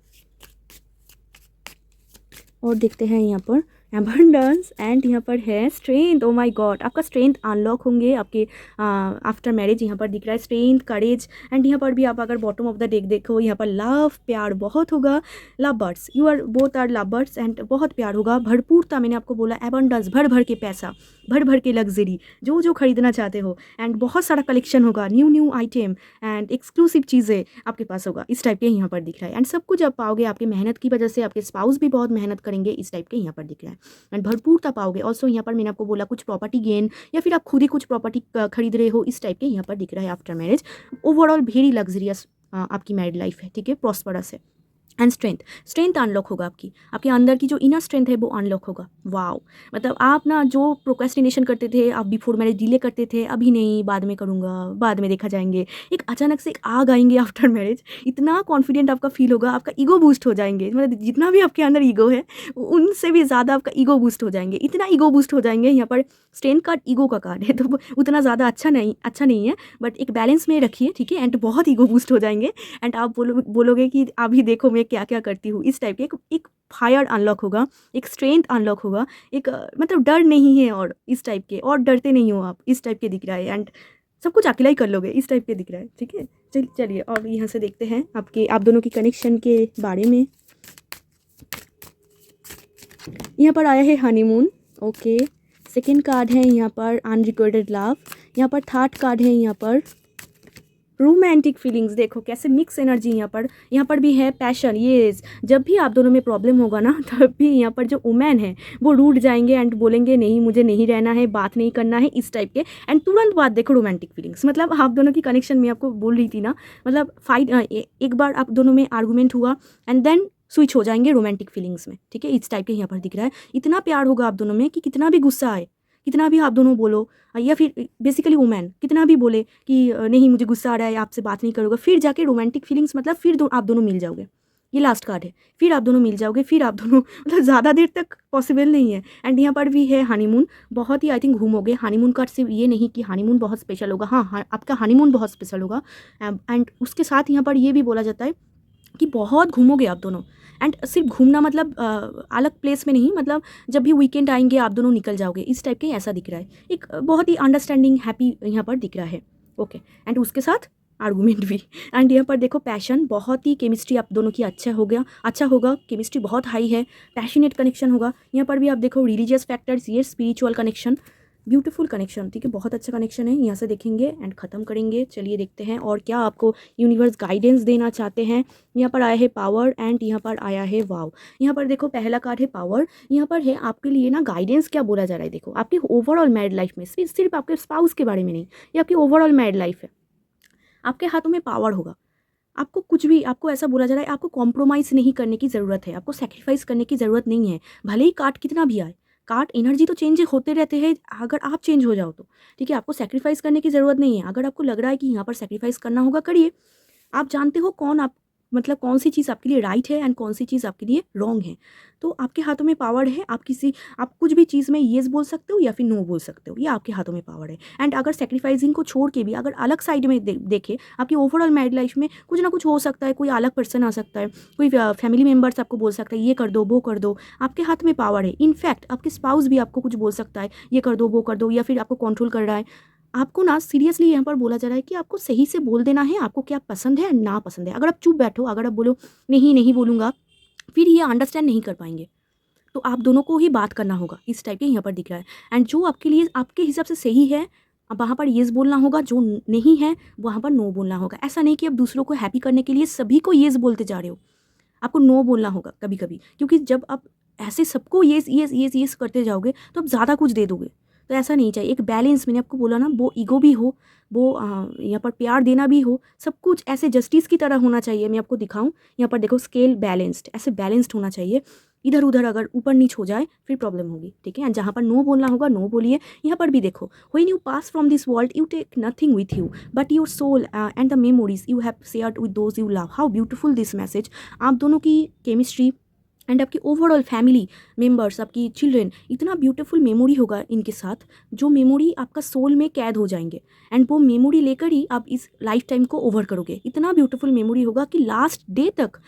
और देखते हैं यहाँ पर एबंडेंस, एंड यहाँ पर है स्ट्रेंथ। ओ माय गॉड, आपका स्ट्रेंथ अनलॉक होंगे आपके आफ्टर मैरिज, यहाँ पर दिख रहा है स्ट्रेंथ, करेज। एंड यहाँ पर भी आप अगर बॉटम ऑफ द डेक देखो, यहाँ पर लव, प्यार बहुत होगा, love birds, you are both are love birds, and बहुत प्यार होगा, भरपूरता, मैंने आपको बोला एबंडेंस, भर भर के पैसा, भर भर के लग्जरी, जो जो खरीदना चाहते हो, एंड बहुत सारा कलेक्शन होगा, new new item and exclusive चीज़ें आपके पास होगा, इस टाइप के यहाँ पर दिख रहा है। एंड सब कुछ आप पाओगे आपकी मेहनत की वजह से, आपके स्पाउस भी बहुत मेहनत करेंगे, इस टाइप के यहाँ पर दिख रहा है। एंड भरपूरता पाओगे। ऑल्सो यहाँ पर मैंने आपको बोला कुछ प्रॉपर्टी गेन, या फिर आप खुद ही कुछ प्रॉपर्टी खरीद रहे हो, इस टाइप के यहाँ पर दिख रहा है after marriage. Overall very luxurious आपकी मैरिड लाइफ है, ठीक है, प्रॉस्परस है। एंड स्ट्रेंथ अनलॉक होगा, आपके अंदर की जो इनर स्ट्रेंथ है वो अनलॉक होगा। वाओ, मतलब आप ना जो प्रोक्रेस्टिनेशन करते थे, आप बिफोर मैरिज डिले करते थे, अभी नहीं, बाद में करूँगा, बाद में देखा जाएंगे, एक अचानक से एक आग आएंगे आफ्टर मैरिज, इतना कॉन्फिडेंट आपका फील होगा, आपका ईगो बूस्ट हो जाएंगे, मतलब जितना भी आपके अंदर ईगो है उनसे भी ज़्यादा आपका ईगो बूस्ट हो जाएंगे, इतना ईगो बूस्ट हो जाएंगे। यहाँ पर स्ट्रेंथ कार्ड ईगो का कार्ड है, तो वो उतना ज़्यादा अच्छा नहीं है, बट एक बैलेंस में रखिए, ठीक है, एंड बहुत ईगो बूस्ट हो जाएंगे एंड आप बोलोगे कि अभी देखो मैं क्या क्या करती हूँ, इस टाइप के एक फायर अनलॉक होगा, एक स्ट्रेंथ अनलॉक होगा, एक मतलब डर नहीं है और इस टाइप के, और डरते नहीं हो आप, इस टाइप के दिख रहा है एंड सब कुछ अकेला ही कर लोगे, इस टाइप के दिख रहा है, ठीक है। चलिए और यहाँ से देखते हैं आप दोनों की कनेक्शन के बारे में। यहाँ पर आया है हनीमून, ओके। सेकेंड कार्ड है यहाँ पर अनरिक्वाइटेड लव, यहाँ पर थर्ड कार्ड है यहाँ पर रोमांटिक फीलिंग्स। देखो कैसे मिक्स एनर्जी यहाँ पर भी है पैशन। ये जब भी आप दोनों में प्रॉब्लम होगा ना, तब भी यहाँ पर जो वुमेन है वो रूठ जाएंगे एंड बोलेंगे नहीं मुझे नहीं रहना है, बात नहीं करना है, इस टाइप के। एंड तुरंत बाद देखो रोमांटिक फीलिंग्स, मतलब आप दोनों की कनेक्शन में आपको बोल रही थी ना, मतलब एक बार आप दोनों में आर्गूमेंट हुआ एंड देन स्विच हो जाएंगे रोमांटिक फीलिंग्स में, ठीक है। इस टाइप के यहाँ पर दिख रहा है, इतना प्यार होगा आप दोनों में कि कितना भी गुस्सा आए, कितना भी आप दोनों बोलो, या फिर बेसिकली वुमेन कितना भी बोले कि नहीं मुझे गुस्सा आ रहा है, आपसे बात नहीं करूँगा, फिर जाके रोमांटिक फीलिंग्स, मतलब फिर आप दोनों मिल जाओगे। ये लास्ट कार्ड है, फिर आप दोनों मिल जाओगे, फिर आप दोनों मतलब ज़्यादा देर तक पॉसिबल नहीं है। एंड यहाँ पर भी है हनीमून, बहुत ही आई थिंक घूमोगे। हनीमून कार्ड सिर्फ ये नहीं कि हनीमून बहुत स्पेशल होगा, हाँ आपका हनीमून बहुत स्पेशल होगा। एंड उसके साथ यहाँ पर ये भी बोला जाता है कि बहुत घूमोगे आप दोनों। एंड सिर्फ घूमना मतलब अलग प्लेस में नहीं, मतलब जब भी वीकेंड आएंगे आप दोनों निकल जाओगे, इस टाइप के ऐसा दिख रहा है। एक बहुत ही अंडरस्टैंडिंग हैप्पी यहाँ पर दिख रहा है, ओके। एंड उसके साथ आर्गूमेंट भी। एंड यहाँ पर देखो पैशन, बहुत ही केमिस्ट्री आप दोनों की अच्छा होगा, केमिस्ट्री बहुत हाई है, पैशनेट कनेक्शन होगा। यहाँ पर भी आप देखो रिलीजियस फैक्टर्स, ये स्पिरिचुअल कनेक्शन, ब्यूटीफुल कनेक्शन, ठीक है, बहुत अच्छा कनेक्शन है। यहाँ से देखेंगे एंड ख़त्म करेंगे। चलिए देखते हैं और क्या आपको यूनिवर्स गाइडेंस देना चाहते हैं। यहाँ पर आया है पावर एंड यहाँ पर आया है वाव। यहाँ पर देखो पहला कार्ड है पावर, यहाँ पर है आपके लिए ना गाइडेंस क्या बोला जा रहा है। देखो आपकी ओवरऑल मैरिड लाइफ में, सिर्फ आपके स्पाउस के बारे में नहीं, ये आपकी ओवरऑल मैरिड लाइफ है, आपके हाथों में पावर होगा। आपको कुछ भी, आपको ऐसा बोला जा रहा है आपको कॉम्प्रोमाइज़ नहीं करने की ज़रूरत है, आपको सेक्रीफाइस करने की ज़रूरत नहीं है। भले ही कार्ड कितना भी आए, कार्ड एनर्जी तो चेंज होते रहते हैं, अगर आप चेंज हो जाओ तो, ठीक है। आपको सेक्रीफाइस करने की ज़रूरत नहीं है। अगर आपको लग रहा है कि यहाँ पर सेक्रीफाइस करना होगा, करिए। आप जानते हो मतलब कौन सी चीज़ आपके लिए राइट है एंड कौन सी चीज़ आपके लिए रॉन्ग है। तो आपके हाथों में पावर है, आप कुछ भी चीज़ में येस बोल सकते हो या फिर नो बोल सकते हो, ये आपके हाथों में पावर है। एंड अगर सेक्रीफाइसिंग को छोड़ के भी अगर अलग साइड में देखें, आपकी ओवरऑल मैरिड लाइफ में कुछ ना कुछ हो सकता है, कोई अलग पर्सन आ सकता है, कोई फैमिली मेम्बर्स आपको बोल सकता है ये कर दो वो कर दो, आपके हाथ में पावर है। इनफैक्ट आपके स्पाउस भी आपको कुछ बोल सकता है, ये कर दो वो कर दो, या फिर आपको कंट्रोल कर रहा है। आपको ना सीरियसली यहाँ पर बोला जा रहा है कि आपको सही से बोल देना है, आपको क्या पसंद है ना पसंद है। अगर आप चुप बैठो, अगर आप बोलो नहीं बोलूँगा, फिर ये अंडरस्टैंड नहीं कर पाएंगे। तो आप दोनों को ही बात करना होगा, इस टाइप के यहाँ पर दिख रहा है। एंड जो आपके लिए आपके हिसाब से सही है, अब वहाँ पर येस बोलना होगा, जो नहीं है वहाँ पर नो बोलना होगा। ऐसा नहीं कि आप दूसरों को हैप्पी करने के लिए सभी को येस बोलते जा रहे हो, आपको नो बोलना होगा कभी कभी, क्योंकि जब आप ऐसे सबको येस करते जाओगे तो आप ज़्यादा कुछ दे दोगे। तो ऐसा नहीं चाहिए, एक बैलेंस, मैंने आपको बोला ना, वो ईगो भी हो, वो यहाँ पर प्यार देना भी हो, सब कुछ ऐसे जस्टिस की तरह होना चाहिए। मैं आपको दिखाऊं, यहाँ पर देखो स्केल बैलेंस्ड, ऐसे बैलेंस्ड होना चाहिए। इधर उधर अगर ऊपर नीच हो जाए फिर प्रॉब्लम होगी, ठीक है। जहाँ पर नो बोलना होगा नो बोलिए। यहाँ पर भी देखो, when you pass from this world you take nothing with you but your soul and the memories you have shared with those you love. How beautiful this message. आप दोनों की केमिस्ट्री एंड आपकी overall family members, आपकी children, इतना beautiful memory होगा इनके साथ, जो मेमोरी आपका सोल में कैद हो जाएंगे। एंड वो मेमोरी लेकर ही आप इस लाइफ टाइम को ओवर करोगे। इतना ब्यूटीफुल मेमोरी होगा कि लास्ट डे तक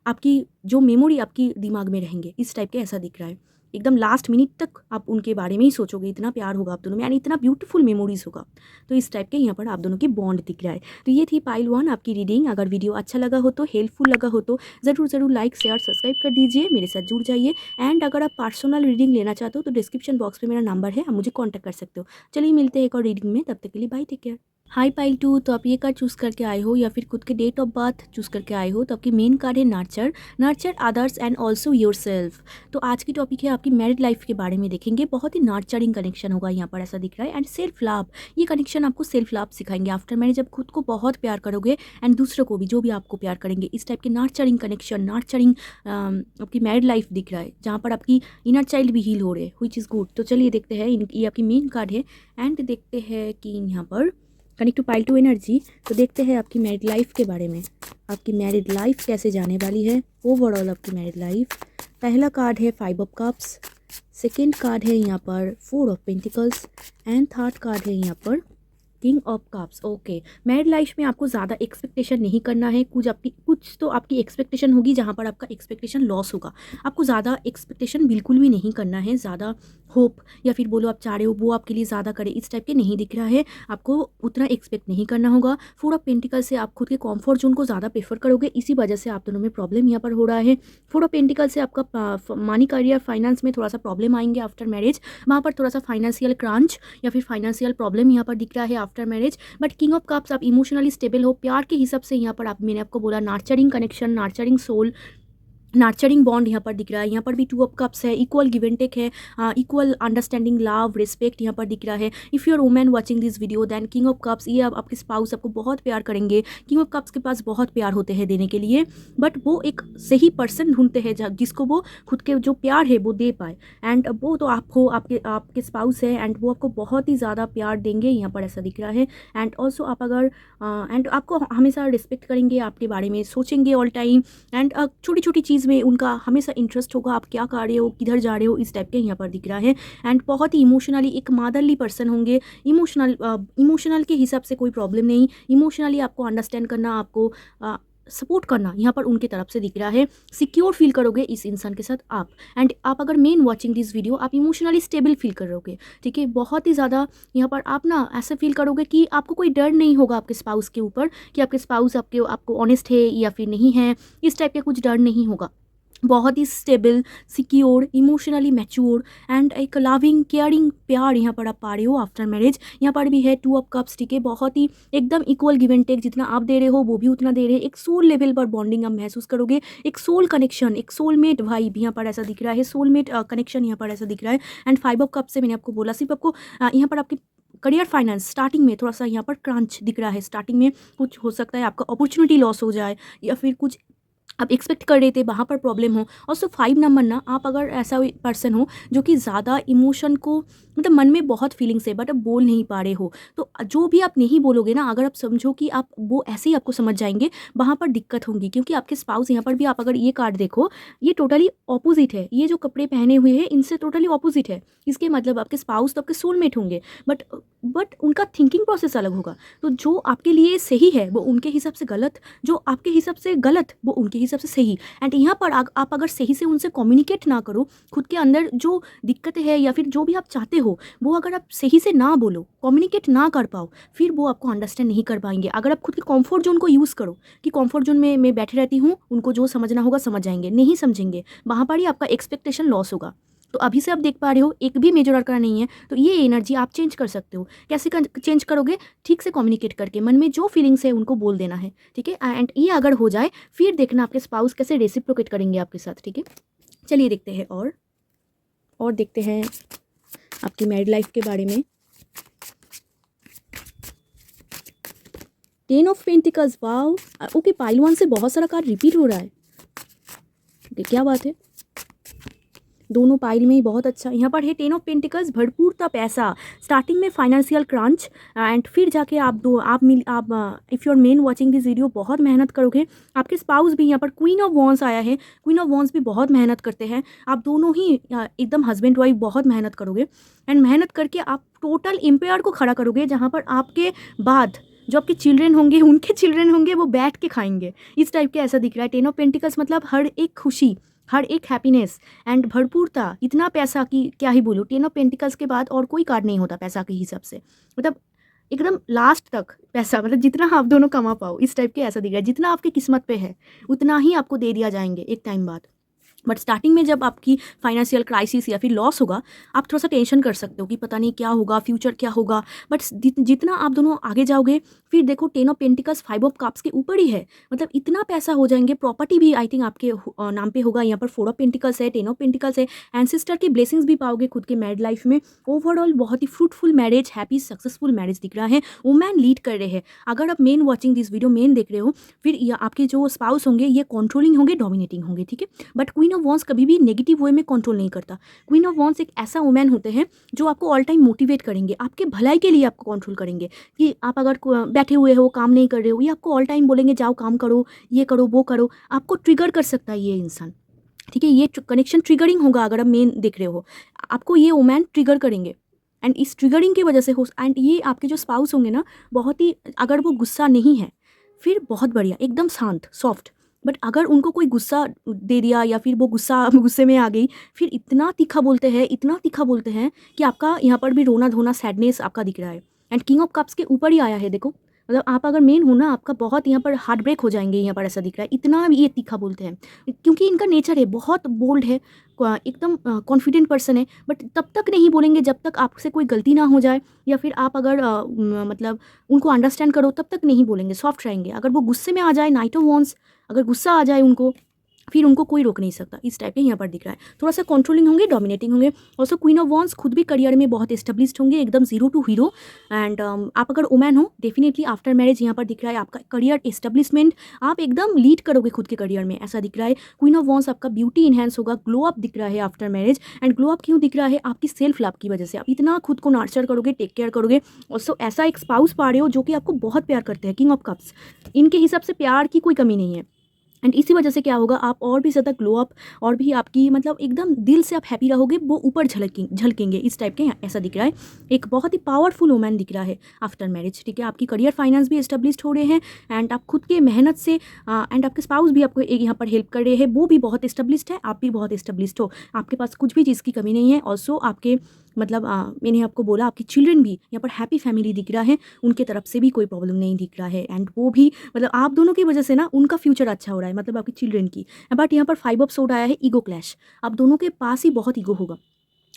आपकी जो मेमोरी आपकी दिमाग में रहेंगे, इस टाइप के ऐसा दिख रहा है। एकदम लास्ट मिनट तक आप उनके बारे में ही सोचोगे, इतना प्यार होगा आप दोनों में यानी इतना ब्यूटीफुल मेमोरीज होगा। तो इस टाइप के यहाँ पर आप दोनों की बॉन्ड दिख रहा है। तो ये थी पाइल 1 आपकी रीडिंग। अगर वीडियो अच्छा लगा हो तो, हेल्पफुल लगा हो तो ज़रूर लाइक शेयर सब्सक्राइब कर दीजिए, मेरे साथ जुड़ जाइए। एंड अगर आप पर्सनल रीडिंग लेना चाहते हो तो डिस्क्रिप्शन बॉक्स में मेरा नंबर है, आप मुझे कॉन्टैक्ट कर सकते हो। चलिए मिलते हैं एक और रीडिंग में, तब तक के लिए bye, take care. Hi pile 2, तो आप ये कार्ड चूज़ करके आए हो या फिर खुद के डेट ऑफ बर्थ चूज़ करके आए हो, तो आपकी मेन कार्ड है nurture, nurture others and also yourself. तो आज की टॉपिक है आपकी मैरिड लाइफ के बारे में देखेंगे। बहुत ही नर्चरिंग कनेक्शन होगा यहाँ पर, ऐसा दिख रहा है। एंड सेल्फ लव, ये कनेक्शन आपको सेल्फ लव सिखाएंगे। आफ्टर मैरिज जब खुद को बहुत प्यार करोगे एंड दूसरों को भी, जो भी आपको प्यार करेंगे, इस टाइप के नर्चरिंग कनेक्शन, नर्चरिंग आपकी मैरिड लाइफ दिख रहा है, जहाँ पर आपकी इनर चाइल्ड भी हील हो रहे हैं, विच इज़ गुड। तो चलिए देखते हैं, ये आपकी मेन कार्ड है। एंड देखते हैं कि यहाँ पर कनेक्ट टू पाइल 2 एनर्जी। तो देखते हैं आपकी मैरिड लाइफ के बारे में, आपकी मैरिड लाइफ कैसे जाने वाली है, ओवरऑल आपकी मैरिड लाइफ। पहला कार्ड है 5 ऑफ कप्स, सेकेंड कार्ड है यहाँ पर 4 of pentacles and third card है यहाँ पर king of cups. Okay, married life में आपको ज़्यादा एक्सपेक्टेशन नहीं करना है। कुछ तो आपकी एक्सपेक्टेशन होगी जहाँ पर आपका एक्सपेक्टेशन लॉस होगा। आपको ज़्यादा एक्सपेक्टेशन बिल्कुल भी नहीं करना है। ज़्यादा होप या फिर बोलो आप चाह रहे हो वो आपके लिए ज़्यादा करे, इस टाइप के नहीं दिख रहा है। आपको उतना एक्सपेक्ट नहीं करना होगा। 4 ऑफ पेंटिकल से आप खुद के कॉम्फर्ट जोन को ज़्यादा प्रेफर करोगे, इसी वजह से आप दोनों में प्रॉब्लम यहाँ पर हो रहा है। 4 ऑफ पेंटिकल से आपका मनी, करियर, फाइनेंस में थोड़ा सा प्रॉब्लम आएंगे आफ्टर मैरिज। वहाँ पर थोड़ा सा फाइनेंशियल क्रंच या फिर फाइनेंशियल प्रॉब्लम यहाँ पर दिख रहा है after marriage. But king of cups, आप इमोशनली स्टेबल हो। प्यार के हिसाब से यहाँ पर मैंने आपको बोला nurturing connection, nurturing soul, nurturing bond यहाँ पर दिख रहा है। यहाँ पर भी 2 ऑफ कप्स है, इक्वल गिव एंड टेक है, इक्वल अंडरस्टैंडिंग, लव, रिस्पेक्ट यहाँ पर दिख रहा है। If you are women watching this video, then king of cups, ये आपके स्पाउस आपको बहुत प्यार करेंगे। किंग ऑफ कप्स के पास बहुत प्यार होते हैं देने के लिए, बट वो एक सही पर्सन ढूंढते हैं जिसको वो खुद के जो प्यार है वो दे पाए। एंड वो तो आप हो, आपके स्पाउस है, एंड वो आपको बहुत ही ज़्यादा प्यार देंगे यहाँ पर, ऐसा दिख रहा है। एंड ऑल्सो आप अगर एंड आपको हमेशा रिस्पेक्ट करेंगे, आपके बारे में सोचेंगे ऑल टाइम। एंड छोटी छोटी चीज़ में उनका हमेशा इंटरेस्ट होगा, आप क्या कर रहे हो, किधर जा रहे हो, इस टाइप के यहाँ पर दिख रहा है। एंड बहुत ही इमोशनली एक मदरली पर्सन होंगे। इमोशनल के हिसाब से कोई प्रॉब्लम नहीं, इमोशनली आपको अंडरस्टैंड करना, आपको सपोर्ट करना यहाँ पर उनकी तरफ से दिख रहा है। सिक्योर फील करोगे इस इंसान के साथ आप। एंड आप अगर मेन वॉचिंग दिस वीडियो, आप इमोशनली स्टेबल फील करोगे, ठीक है। बहुत ही ज़्यादा यहाँ पर आप ना ऐसे फील करोगे कि आपको कोई डर नहीं होगा आपके स्पाउस के ऊपर, कि आपके स्पाउस आपको ऑनेस्ट है या फिर नहीं है, इस टाइप का कुछ डर नहीं होगा। बहुत ही stable, secure, emotionally mature and एक लविंग, केयरिंग प्यार यहाँ पर आप पा रहे हो आफ्टर मैरिज। यहाँ पर भी है 2 ऑफ कप्स, ठीक है। बहुत ही एकदम इक्वल गिव एंड टेक, जितना आप दे रहे हो वो भी उतना दे रहे हैं। एक सोल लेवल पर बॉन्डिंग आप महसूस करोगे, एक सोल कनेक्शन, एक सोलमेट वाइब यहाँ पर ऐसा दिख रहा है, सोलमेट कनेक्शन यहाँ पर ऐसा दिख रहा है। एंड 5 ऑफ कप्स से मैंने आपको बोला, सिर्फ आपको यहाँ पर आपकी करियर, फाइनेंस स्टार्टिंग में थोड़ा सा यहाँ पर क्रंच दिख रहा है। स्टार्टिंग में कुछ हो सकता है आपका अपॉर्चुनिटी लॉस हो जाए, या फिर कुछ आप एक्सपेक्ट कर रहे थे वहाँ पर प्रॉब्लम हो। और सो 5 नंबर ना, आप अगर ऐसा पर्सन हो जो कि ज़्यादा इमोशन को, मतलब मन में बहुत फीलिंग्स है बट आप बोल नहीं पा रहे हो, तो जो भी आप नहीं बोलोगे ना, अगर आप समझो कि आप वो ऐसे ही आपको समझ जाएंगे, वहाँ पर दिक्कत होगी। क्योंकि आपके स्पाउस यहाँ पर भी, आप अगर ये कार्ड देखो, ये टोटली ऑपोजिट है। ये जो कपड़े पहने हुए हैं इनसे टोटली ऑपोजिट है। इसके मतलब आपके स्पाउस तो आपके सोलमेट होंगे, बट उनका थिंकिंग प्रोसेस अलग होगा। तो जो आपके लिए सही है वो उनके हिसाब से गलत, जो आपके हिसाब से गलत वो उनके हिसाब से सही। एंड यहाँ पर आप अगर सही से उनसे कम्युनिकेट ना करो, खुद के अंदर जो दिक्कतें है या फिर जो भी आप चाहते हो वो अगर आप सही से ना बोलो, कम्युनिकेट ना कर पाओ, फिर वो आपको अंडरस्टैंड नहीं कर पाएंगे। अगर आप खुद के कॉम्फर्ट जोन को यूज़ करो कि कॉम्फर्ट जोन में मैं बैठे रहती हूँ, उनको जो समझना होगा समझ जाएंगे, नहीं समझेंगे, वहाँ पर ही आपका एक्सपेक्टेशन लॉस होगा। तो अभी से आप देख पा रहे हो एक भी मेजर आर्कन नहीं है, तो ये एनर्जी आप चेंज कर सकते हो। कैसे चेंज करोगे? ठीक से कम्युनिकेट करके, मन में जो फीलिंग्स है उनको बोल देना है, ठीक है। एंड ये अगर हो जाए फिर देखना आपके स्पाउस कैसे रेसिप्रोकेट करेंगे आपके साथ, ठीक है। चलिए देखते हैं और देखते हैं आपकी मैरिड लाइफ के बारे में। 10 of pentacles, wow. Okay, pile 1 से बहुत सारा कार्ड रिपीट हो रहा है, ओके, क्या बात है। दोनों पाइल में ही बहुत अच्छा। यहाँ पर है 10 ऑफ पेंटिकल्स, भरपूरता पैसा, स्टार्टिंग में फाइनेंशियल क्रंच, एंड फिर जाके आप if you are men watching this video, बहुत मेहनत करोगे। आपके स्पाउस भी यहाँ पर क्वीन ऑफ वॉन्स आया है, क्वीन ऑफ वॉन्स भी बहुत मेहनत करते हैं। आप दोनों ही एकदम हस्बैंड वाइफ बहुत मेहनत करोगे, एंड मेहनत करके आप टोटल एम्पायर को खड़ा करोगे, जहाँ पर आपके बाद जो आपके चिल्ड्रन होंगे, उनके चिल्ड्रन होंगे, वो बैठ के खाएंगे, इस टाइप के ऐसा दिख रहा है। 10 ऑफ पेंटिकल्स मतलब हर एक खुशी, हर एक हैप्पीनेस एंड भरपूरता, इतना पैसा कि क्या ही बोलूँ। 10 ऑफ पेंटिकल्स के बाद और कोई कार्ड नहीं होता पैसा के हिसाब से, मतलब एकदम लास्ट तक पैसा, मतलब जितना आप दोनों कमा पाओ, इस टाइप के ऐसा दिख रहा है। जितना आपकी किस्मत पे है उतना ही आपको दे दिया जाएंगे एक टाइम बाद। बट स्टार्टिंग में जब आपकी फाइनेंशियल क्राइसिस या फिर लॉस होगा, आप थोड़ा सा टेंशन कर सकते हो कि पता नहीं क्या होगा, फ्यूचर क्या होगा। बट जितना आप दोनों आगे जाओगे, फिर देखो 10 ऑफ पेंटिकल्स 5 ऑफ कप्स के ऊपर ही है, मतलब इतना पैसा हो जाएंगे, प्रॉपर्टी भी आई थिंक आपके नाम पे होगा। यहाँ पर 4 ऑफ पेंटिकल्स है, 10 ऑफ पेंटिकल्स है, एंसेस्टर की ब्लेसिंग्स भी पाओगे खुद के मैरिड लाइफ में। ओवरऑल बहुत ही fruitful marriage, happy successful marriage दिख रहा है। वुमेन लीड कर रहे हैं। अगर आप main watching this video main देख रहे हो, फिर आपके जो स्पाउस होंगे ये कंट्रोलिंग होंगे, डोमिनेटिंग होंगे, ठीक है। बट क्वीन ऑफ वॉन्स कभी भी नेगेटिव वे में कंट्रोल नहीं करता। क्वीन ऑफ वॉन्स एक ऐसा वुमेन होते हैं जो आपको ऑल टाइम मोटिवेट करेंगे, आपके भलाई के लिए आपको कंट्रोल करेंगे। कि आप अगर बैठे हुए हो, काम नहीं कर रहे हो, ये आपको ऑल टाइम बोलेंगे जाओ काम करो, ये करो वो करो। आपको ट्रिगर कर सकता है ये इंसान, ठीक है। ये कनेक्शन ट्रिगरिंग होगा। अगर आप मेन देख रहे हो, आपको ये वुमेन ट्रिगर करेंगे, एंड इस ट्रिगरिंग की वजह से हो, एंड ये आपके जो स्पाउस होंगे ना, बहुत ही, अगर वो गुस्सा नहीं है फिर बहुत बढ़िया, एकदम शांत सॉफ्ट। बट अगर उनको कोई गुस्सा दे दिया या फिर वो गुस्से में आ गई, फिर इतना तीखा बोलते हैं, इतना तीखा बोलते हैं कि आपका यहाँ पर भी रोना धोना, सैडनेस आपका दिख रहा है। एंड किंग ऑफ कप्स के ऊपर ही आया है, देखो, मतलब आप अगर मेन हो ना, आपका बहुत यहाँ पर हार्ट ब्रेक हो जाएंगे, यहाँ पर ऐसा दिख रहा है। इतना ये तीखा बोलते हैं क्योंकि इनका नेचर है, बहुत बोल्ड है, एकदम कॉन्फिडेंट पर्सन है। बट तब तक नहीं बोलेंगे जब तक आपसे कोई गलती ना हो जाए, या फिर आप अगर मतलब उनको अंडरस्टैंड करो, तब तक नहीं बोलेंगे, सॉफ्ट रहेंगे। अगर वो गुस्से में आ जाए, नाइट ऑफ वॉन्स, अगर गुस्सा आ जाए उनको, फिर उनको कोई रोक नहीं सकता। इस टाइप के यहाँ पर दिख रहा है। थोड़ा सा कंट्रोलिंग होंगे, डोमिनेटिंग होंगे। ऑल्सो क्वीन ऑफ वॉन्स खुद भी करियर में बहुत एस्टेब्लिश्ड होंगे, एकदम 0 to हीरो। एंड आप अगर वुमेन हो, डेफिनेटली आफ्टर मैरिज यहाँ पर दिख रहा है आपका करियर एस्टेब्लिशमेंट, आप एकदम लीड करोगे खुद के करियर में, ऐसा दिख रहा है। क्वीन ऑफ वॉन्स आपका ब्यूटी इन्हेंस होगा, ग्लो अप दिख रहा है after marriage. And glow up क्यों दिख रहा है? आपकी सेल्फ लव की वजह से। आप इतना खुद को नर्चर करोगे, टेक केयर करोगे। ऑल्सो ऐसा एक स्पाउस पा रहे हो जो कि आपको बहुत प्यार करते हैं, किंग ऑफ कप्स। इनके हिसाब से प्यार की कोई कमी नहीं है। एंड इसी वजह से क्या होगा, आप और भी ज़्यादा ग्लो अप, और भी आपकी मतलब एकदम दिल से आप हैप्पी रहोगे, वो ऊपर झलकेंगे, इस टाइप के ऐसा दिख रहा है। एक बहुत ही पावरफुल वुमन दिख रहा है आफ्टर मैरिज, ठीक है। आपकी करियर फाइनेंस भी एस्टेब्लिश्ड हो रहे हैं, एंड आप खुद के मेहनत से, एंड आपके स्पाउस भी आपको एक यहाँ पर हेल्प कर रहे हैं, वो भी बहुत एस्टेब्लिश्ड है, आप भी बहुत एस्टेब्लिश्ड हो, आपके पास कुछ भी चीज़ की कमी नहीं है। ऑल्सो आपके मतलब मैंने आपको बोला, आपके चिल्ड्रन भी यहाँ पर हैप्पी फैमिली दिख रहा है, उनके तरफ से भी कोई प्रॉब्लम नहीं दिख रहा है। एंड वो भी मतलब आप दोनों की वजह से ना उनका फ्यूचर अच्छा हो रहा है, मतलब आपके चिल्ड्रन की। बट यहाँ पर 5 ऑफ सोर्ड आया है, ईगो क्लैश। आप दोनों के पास ही बहुत ईगो होगा,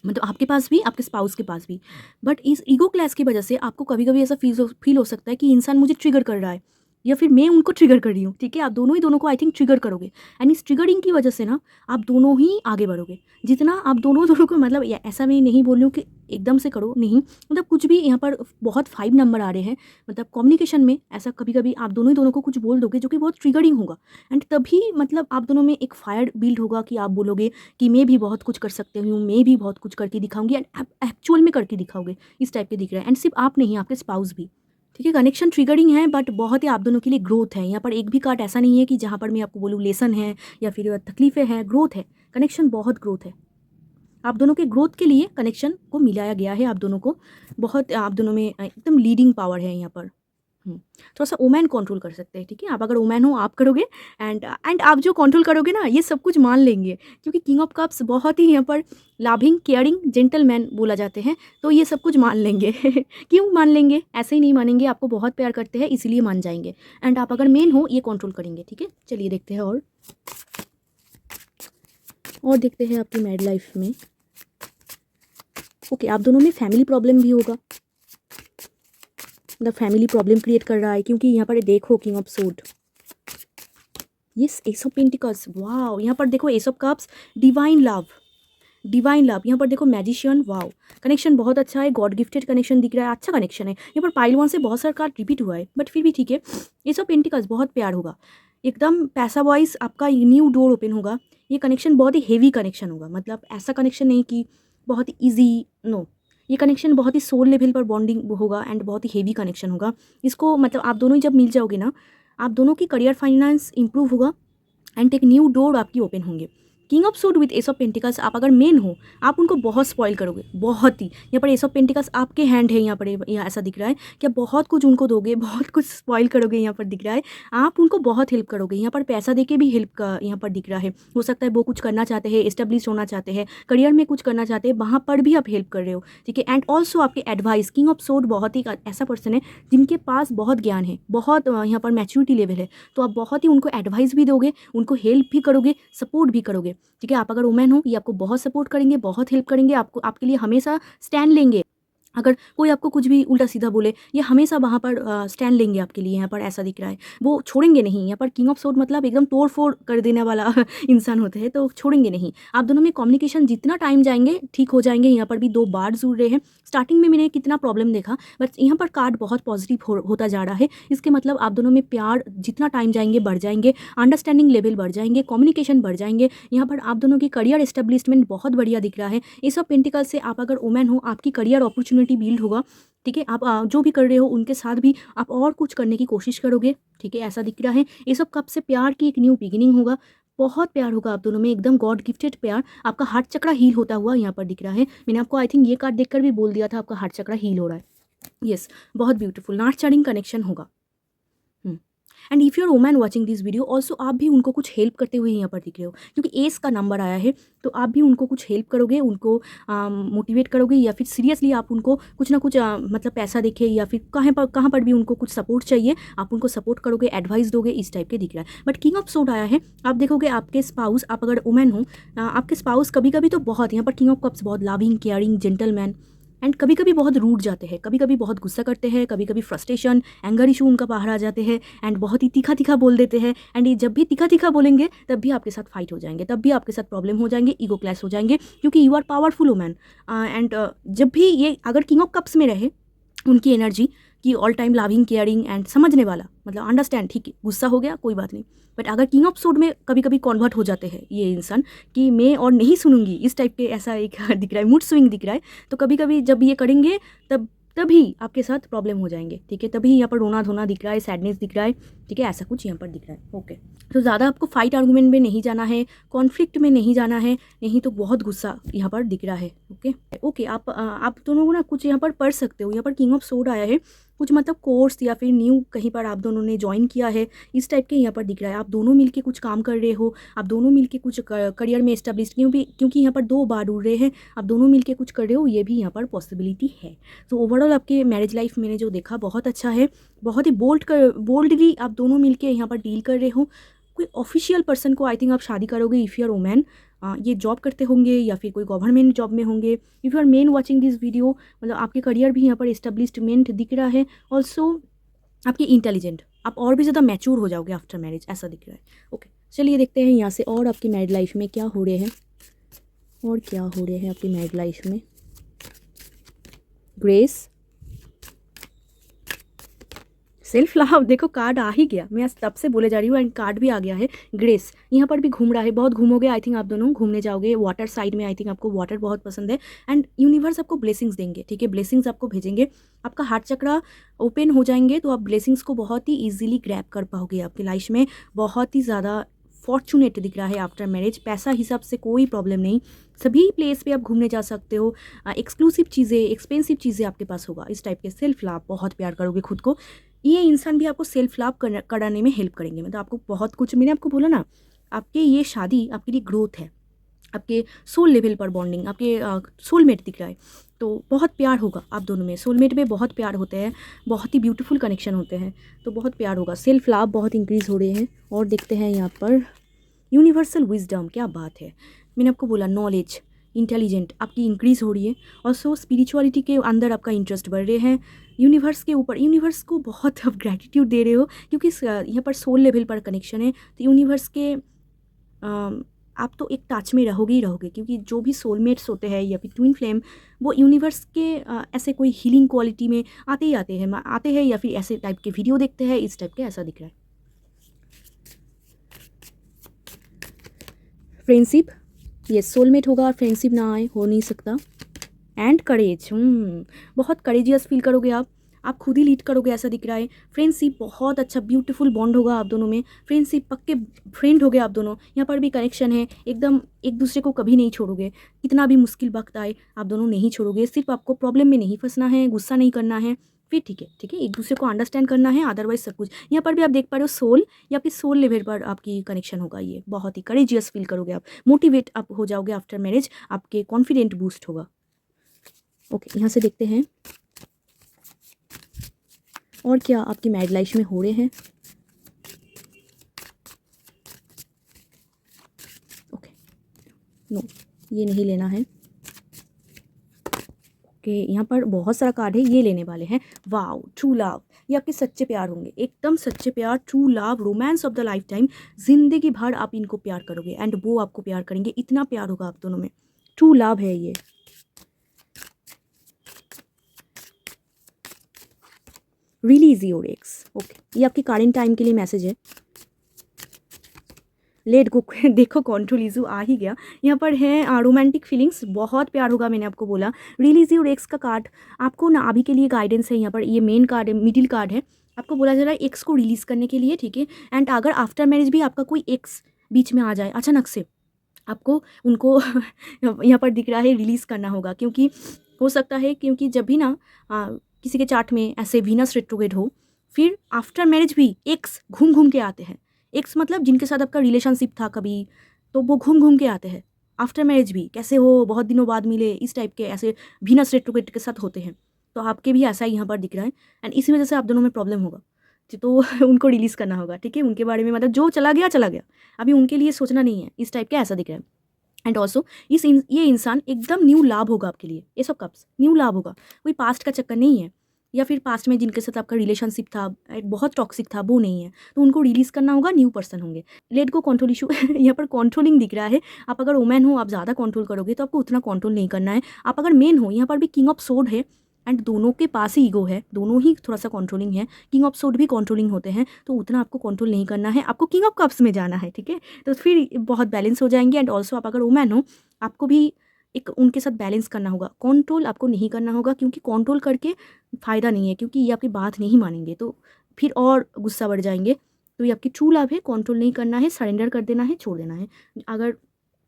मतलब आपके पास भी, आपके स्पाउस के पास भी। बट इस ईगो क्लैश की वजह से आपको कभी कभी ऐसा फील हो सकता है कि इंसान मुझे ट्रिगर कर रहा है, या फिर मैं उनको ट्रिगर कर रही हूँ, ठीक है। आप दोनों ही दोनों को आई थिंक ट्रिगर करोगे, एंड इस ट्रिगरिंग की वजह से ना आप दोनों ही आगे बढ़ोगे। जितना आप दोनों को, मतलब ऐसा मैं नहीं बोल रही हूँ कि एकदम से करो, नहीं, मतलब कुछ भी यहाँ पर बहुत 5 नंबर आ रहे हैं, मतलब कम्युनिकेशन में ऐसा कभी कभी आप दोनों ही दोनों को कुछ बोल दोगे जो कि बहुत ट्रिगरिंग होगा। एंड तभी मतलब आप दोनों में एक फायर बिल्ड होगा कि आप बोलोगे कि मैं भी बहुत कुछ कर सकती हूँ, मैं भी बहुत कुछ करके दिखाऊंगी, एंड आप एक्चुअल में करके दिखाओगे, इस टाइप के दिख रहा है। एंड सिर्फ आप नहीं, आपके स्पाउस भी, ठीक है। कनेक्शन ट्रिगरिंग है, बट बहुत ही आप दोनों के लिए ग्रोथ है। यहाँ पर एक भी कार्ड ऐसा नहीं है कि जहाँ पर मैं आपको बोलूँ लेसन है या फिर तकलीफें हैं, ग्रोथ है। कनेक्शन बहुत ग्रोथ है, आप दोनों के ग्रोथ के लिए कनेक्शन को मिलाया गया है। आप दोनों को बहुत, आप दोनों में एकदम लीडिंग पावर है यहाँ पर। थोड़ा सा वुमेन कंट्रोल कर सकते हैं, ठीक है। आप अगर वुमेन हो, आप करोगे, एंड आप जो कंट्रोल करोगे ना, ये सब कुछ मान लेंगे, क्योंकि किंग ऑफ कप्स बहुत ही यहाँ पर लविंग, केयरिंग, जेंटलमैन बोला जाते हैं, तो ये सब कुछ मान लेंगे। क्यों मान लेंगे? ऐसे ही नहीं मानेंगे, आपको बहुत प्यार करते हैं इसीलिए मान जाएंगे। एंड आप अगर मेन हो, ये कंट्रोल करेंगे, ठीक है। चलिए देखते हैं और देखते हैं आपकी मैरिड लाइफ में। ओके, आप दोनों में फैमिली प्रॉब्लम भी होगा, मतलब फैमिली प्रॉब्लम क्रिएट कर रहा है, क्योंकि यहाँ पर देखो king of sword, yes, S of pentacles, wow. यहाँ पर देखो S of cups, divine love, divine love. यहाँ पर देखो मैजिशियन, वाओ। कनेक्शन बहुत अच्छा है, गॉड गिफ्टेड कनेक्शन दिख रहा है, अच्छा कनेक्शन है। यहाँ पर पाइल 1 से बहुत सारा कार्ड रिपीट हुआ है, बट फिर भी ठीक है। एस ऑफ पेंटिकल्स, बहुत प्यार होगा, एकदम पैसा वाइज आपका न्यू डोर ओपन होगा। ये कनेक्शन बहुत ही हेवी कनेक्शन होगा, मतलब ऐसा कनेक्शन नहीं कि बहुत ही ईजी, नो, ये कनेक्शन बहुत ही सोल लेवल पर बॉन्डिंग होगा, एंड बहुत ही हेवी कनेक्शन होगा। इसको मतलब आप दोनों ही जब मिल जाओगे ना, आप दोनों की करियर फाइनेंस इंप्रूव होगा, एंड एक न्यू डोर आपकी ओपन होंगे। King of sword with S of pentacles, आप अगर मेन हो, आप उनको बहुत स्पॉइल करोगे, बहुत ही। यहाँ पर एस ऑफ पेंटिकल्स आपके हैंड है, यहाँ पर यहाँ ऐसा दिख रहा है कि आप बहुत कुछ उनको दोगे, बहुत कुछ स्पॉइल करोगे, यहाँ पर दिख रहा है। आप उनको बहुत हेल्प करोगे, यहाँ पर पैसा देके भी हेल्प का यहाँ पर दिख रहा है। हो सकता है वो कुछ करना चाहते हैं, एस्टेब्लिश होना चाहते हैं, करियर में कुछ करना चाहते हैं, वहाँ पर भी आप हेल्प कर रहे हो, ठीक है। एंड ऑल्सो आपके एडवाइस, किंग ऑफ सोर्ड बहुत ही ऐसा पर्सन है जिनके पास बहुत ज्ञान है, बहुत यहाँ पर मैच्योरिटी लेवल है, तो आप बहुत ही उनको एडवाइस भी दोगे, उनको हेल्प भी करोगे, सपोर्ट भी करोगे। ठीक है। आप अगर वुमेन हो, ये आपको बहुत सपोर्ट करेंगे, बहुत हेल्प करेंगे, आपको आपके लिए हमेशा स्टैंड लेंगे। अगर कोई आपको कुछ भी उल्टा सीधा बोले, ये हमेशा वहाँ पर स्टैंड लेंगे आपके लिए, यहाँ पर ऐसा दिख रहा है। वो छोड़ेंगे नहीं, यहाँ पर किंग ऑफ सोर्ड मतलब एकदम तोड़ फोड़ कर देने वाला इंसान होते हैं, तो छोड़ेंगे नहीं। आप दोनों में कम्युनिकेशन जितना टाइम जाएंगे ठीक हो जाएंगे। यहाँ पर भी 2 बार जुड़ रहे हैं। स्टार्टिंग में मैंने कितना प्रॉब्लम देखा, बट यहाँ पर कार्ड बहुत पॉजिटिव होता जा रहा है। इसके मतलब आप दोनों में प्यार जितना टाइम जाएंगे बढ़ जाएंगे, अंडरस्टैंडिंग लेवल बढ़ जाएंगे, कम्युनिकेशन बढ़ जाएंगे। यहाँ पर आप दोनों की करियर एस्टेब्लिशमेंट बहुत बढ़िया दिख रहा है। एस ऑफ पेंटिकल से आप अगर वुमेन हो, आपकी करियर अपॉर्चुनिटी बिल्ड होगा, ठीक है। आप जो भी कर रहे हो उनके साथ भी आप और कुछ करने की कोशिश करोगे, ठीक है, ऐसा दिख रहा है। ये सब कप से प्यार की एक न्यू बिगिनिंग होगा, बहुत प्यार होगा आप दोनों में, एकदम गॉड गिफ्टेड प्यार। आपका हार्ट चक्रा हील होता हुआ यहाँ पर दिख रहा है। मैंने आपको आई थिंक ये कार्ड देखकर भी बोल दिया था आपका हार्ट चक्रा हील हो रहा है। यस, बहुत ब्यूटीफुल नर्चरिंग कनेक्शन होगा। And if you are women watching this video also, आप भी उनको कुछ हेल्प करते हुए यहाँ पर दिख रहे हो, क्योंकि एस का नंबर आया है, तो आप भी उनको कुछ हेल्प करोगे, उनको मोटिवेट करोगे, या फिर सीरियसली आप उनको कुछ ना कुछ मतलब पैसा देखे, या फिर कहाँ पर भी उनको कुछ सपोर्ट चाहिए, आप उनको सपोर्ट करोगे, एडवाइस दोगे, इस टाइप के दिख रहा है। बट किंग ऑफ सोर्ड आया है, आप देखोगे आपके स्पाउस, आप अगर वुमेन हो, आपके स्पाउस कभी कभी तो बहुत, यहाँ पर किंग ऑफ कप्स बहुत लविंग, केयरिंग, जेंटलमैन, एंड कभी कभी बहुत रूड जाते हैं, कभी कभी बहुत गुस्सा करते हैं, कभी कभी फ्रस्ट्रेशन, एंगर इशू उनका बाहर आ जाते हैं, एंड बहुत ही तीखा तीखा बोल देते हैं। एंड ये जब भी तीखा तीखा बोलेंगे तब भी आपके साथ फाइट हो जाएंगे, तब भी आपके साथ प्रॉब्लम हो जाएंगे, ईगो क्लैश हो जाएंगे, क्योंकि you are powerful women. And जब भी ये अगर किंग ऑफ कप्स में रहे, उनकी एनर्जी कि all time loving, caring and समझने वाला, मतलब अंडरस्टैंड, ठीक है, गुस्सा हो गया कोई बात नहीं। बट अगर किंग ऑफ सोर्ड में कभी कभी कन्वर्ट हो जाते हैं ये इंसान कि मैं और नहीं सुनूंगी, इस टाइप के, ऐसा एक दिख रहा है, मूड स्विंग दिख रहा है। तो कभी कभी जब ये करेंगे तभी आपके साथ प्रॉब्लम हो जाएंगे, ठीक है। तभी यहाँ पर रोना धोना दिख रहा है, सैडनेस दिख रहा है, ठीक है, ऐसा कुछ यहाँ पर दिख रहा है। ओके, तो ज़्यादा आपको फाइट आर्गूमेंट में नहीं जाना है, कॉन्फ्लिक्ट में नहीं जाना है, नहीं तो बहुत गुस्सा यहाँ पर दिख रहा है। ओके, आप दोनों को ना कुछ यहाँ पर पढ़ सकते हो। यहाँ पर किंग ऑफ सोर्ड आया है, कुछ मतलब कोर्स या फिर न्यू कहीं पर आप दोनों ने ज्वाइन किया है, इस टाइप के यहाँ पर दिख रहा है। आप दोनों मिलके कुछ काम कर रहे हो, आप दोनों मिलके कुछ करियर में एस्टेब्लिश, क्योंकि यहाँ पर 2 बार उड़ रहे हैं, आप दोनों मिलके कुछ कर रहे हो, ये भी यहाँ पर पॉसिबिलिटी है। तो ओवरऑल आपके मैरिज लाइफ मैंने जो देखा बहुत अच्छा है, बहुत ही बोल्डली आप दोनों मिलके यहाँ पर डील कर रहे हो। कोई ऑफिशियल पर्सन को आई थिंक आप शादी करोगे इफ़ यू आर वुमेन, ये जॉब करते होंगे या फिर कोई गवर्नमेंट जॉब में होंगे। If you are men watching this video, मतलब आपके करियर भी यहाँ पर एस्टेब्लिशमेंट दिख रहा है। ऑल्सो आपके इंटेलिजेंट, आप और भी ज़्यादा मैच्योर हो जाओगे आफ्टर मैरिज, ऐसा दिख रहा है। ओके, चलिए देखते हैं यहाँ से और आपकी मैरिड लाइफ में क्या हो रहे हैं, और क्या हो रहे हैं आपकी मैरिड लाइफ में। ग्रेस, सेल्फ लव, देखो कार्ड आ ही गया, मैं आज तब से बोले जा रही हूँ, एंड कार्ड भी आ गया है। ग्रेस यहाँ पर भी घूम रहा है, बहुत घूमोगे आई थिंक, आप दोनों घूमने जाओगे वाटर साइड में, आई थिंक आपको वाटर बहुत पसंद है। एंड यूनिवर्स आपको ब्लेसिंग्स देंगे, ठीक है, ब्लेसिंग्स आपको भेजेंगे, आपका हार्ट चक्रा ओपन हो जाएंगे, तो आप ब्लेसिंग्स को बहुत ही ईजिली ग्रैब कर पाओगे। आपकी लाइफ में बहुत ही ज़्यादा फॉर्चुनेट दिख रहा है आफ्टर मैरिज, पैसा हिसाब से कोई प्रॉब्लम नहीं, सभी प्लेस पे आप घूमने जा सकते हो, एक्सक्लूसिव चीज़ें, एक्सपेंसिव चीज़ें आपके पास होगा, इस टाइप के। सेल्फ लव, बहुत प्यार करोगे खुद को, ये इंसान भी आपको सेल्फ लव कराने में हेल्प करेंगे, मतलब आपको बहुत कुछ, मैंने आपको बोला ना, आपके ये शादी आपके लिए ग्रोथ है, आपके सोल लेवल पर बॉन्डिंग, आपके सोलमेट दिख रहा है, तो बहुत प्यार होगा आप दोनों में। सोलमेट में बहुत प्यार होते हैं, बहुत ही ब्यूटीफुल कनेक्शन होते हैं, तो बहुत प्यार होगा, सेल्फ लव बहुत इंक्रीज़ हो रहे हैं। और देखते हैं यहाँ पर यूनिवर्सल विजडम, क्या बात है, मैंने आपको बोला नॉलेज, इंटेलिजेंट आपकी इंक्रीज़ हो रही है, और सो स्पिरिचुअलिटी के अंदर आपका इंटरेस्ट बढ़ रहे हैं, यूनिवर्स के ऊपर, यूनिवर्स को बहुत आप ग्रैटिट्यूड दे रहे हो, क्योंकि यहाँ पर सोल लेवल पर कनेक्शन है, तो यूनिवर्स के आप तो एक टच में रहोगे ही रहोगे, क्योंकि जो भी सोलमेट्स होते हैं या फिर ट्विन फ्लेम, वो यूनिवर्स के ऐसे कोई हीलिंग क्वालिटी में आते हैं, या फिर ऐसे टाइप के वीडियो देखते हैं, इस टाइप के, ऐसा दिख रहा है। फ्रेंडशिप, ये सोलमेट होगा, फ्रेंडशिप ना आए हो नहीं सकता। एंड करेज, बहुत करेजियस फील करोगे आप खुद ही लीड करोगे, ऐसा दिख रहा है। फ्रेंडशिप बहुत अच्छा ब्यूटीफुल बॉन्ड होगा आप दोनों में, फ्रेंडशिप पक्के फ्रेंड हो गए आप दोनों, यहाँ पर भी कनेक्शन है, एकदम एक दूसरे को कभी नहीं छोड़ोगे, कितना भी मुश्किल वक्त आए आप दोनों नहीं छोड़ोगे। सिर्फ आपको प्रॉब्लम में नहीं फंसना है, गुस्सा नहीं करना है, फिर ठीक है, एक दूसरे को अंडरस्टैंड करना है, अदरवाइज सब कुछ। यहाँ पर भी आप देख पा रहे हो सोल, या फिर सोल लेवल पर आपकी कनेक्शन होगा, ये बहुत ही करेजियस फील करोगे आप, मोटिवेट आप हो जाओगे आफ्टर मैरिज, आपके कॉन्फिडेंट बूस्ट होगा। ओके, यहाँ से देखते हैं और क्या आपकी मैरिड लाइफ में हो रहे हैं। ओके, ये नहीं लेना है। ओके, यहाँ पर बहुत सारा कार्ड है, ये लेने वाले हैं। वाओ, ट्रू लव, ये आपके सच्चे प्यार होंगे, एकदम सच्चे प्यार, true love, romance of the life time. जिंदगी भर आप इनको प्यार करोगे एंड वो आपको प्यार करेंगे, इतना प्यार होगा आप दोनों में, ट्रू लव है ये। Release your x. ओके, ये आपकी करंट टाइम के लिए मैसेज है। लेट गो देखो कंट्रोल इशू आ ही गया। यहाँ पर है रोमांटिक फीलिंग्स, बहुत प्यार होगा, मैंने आपको बोला। रिलीज योर एक्स का कार्ड आपको ना अभी के लिए गाइडेंस है। यहाँ पर ये मेन कार्ड है, मिडिल कार्ड है, आपको बोला जा रहा है एक्स को रिलीज़ करने के लिए, ठीक है। एंड अगर आफ्टर मैरिज भी आपका कोई एक्स बीच में आ जाए अचानक से, आपको उनको यहाँ पर दिख रहा है रिलीज़ करना होगा, क्योंकि हो सकता है, क्योंकि जब भी ना किसी के चार्ट में ऐसे वीनस रेट्रोग्रेड हो, फिर आफ्टर मैरिज भी एक्स घूम घूम के आते हैं। एक्स मतलब जिनके साथ आपका रिलेशनशिप था कभी, तो वो घूम घूम के आते हैं आफ्टर मैरिज भी। कैसे हो, बहुत दिनों बाद मिले, इस टाइप के ऐसे वीनस रेट्रोग्रेड के साथ होते हैं। तो आपके भी ऐसा ही यहाँ पर दिख रहा है एंड इसी वजह से आप दोनों में प्रॉब्लम होगा। तो उनको रिलीज़ करना होगा, ठीक है। उनके बारे में मतलब जो चला गया चला गया, अभी उनके लिए सोचना नहीं है, इस टाइप का ऐसा दिख रहा है। एंड ऑल्सो ये इंसान एकदम न्यू लाभ होगा आपके लिए, ये सब कप्स न्यू लाभ होगा, कोई पास्ट का चक्कर नहीं है, या फिर पास्ट में जिनके साथ आपका रिलेशनशिप था बहुत टॉक्सिक था, वो नहीं है, तो उनको रिलीज़ करना होगा, न्यू पर्सन होंगे। लेट गो कंट्रोल इशू यहाँ पर कंट्रोलिंग दिख रहा है। आप अगर वुमेन हो, आप ज़्यादा कंट्रोल करोगे, तो आपको उतना कंट्रोल नहीं करना है। आप अगर मेन हो, यहाँ पर भी किंग ऑफ सोर्ड है एंड दोनों के पास ही ईगो है, दोनों ही थोड़ा सा कंट्रोलिंग है। किंग ऑफ सोर्ड भी कंट्रोलिंग होते हैं, तो उतना आपको कंट्रोल नहीं करना है, आपको किंग ऑफ कप्स में जाना है, ठीक है। तो फिर बहुत बैलेंस हो जाएंगे। एंड ऑल्सो आप अगर वुमेन हो, आपको भी एक उनके साथ बैलेंस करना होगा, कंट्रोल आपको नहीं करना होगा, क्योंकि कंट्रोल करके फ़ायदा नहीं है, क्योंकि ये आपकी बात नहीं मानेंगे, तो फिर और गुस्सा बढ़ जाएंगे। तो ये आपकी ट्रू लव है, कंट्रोल नहीं करना है, सरेंडर कर देना है, छोड़ देना है। अगर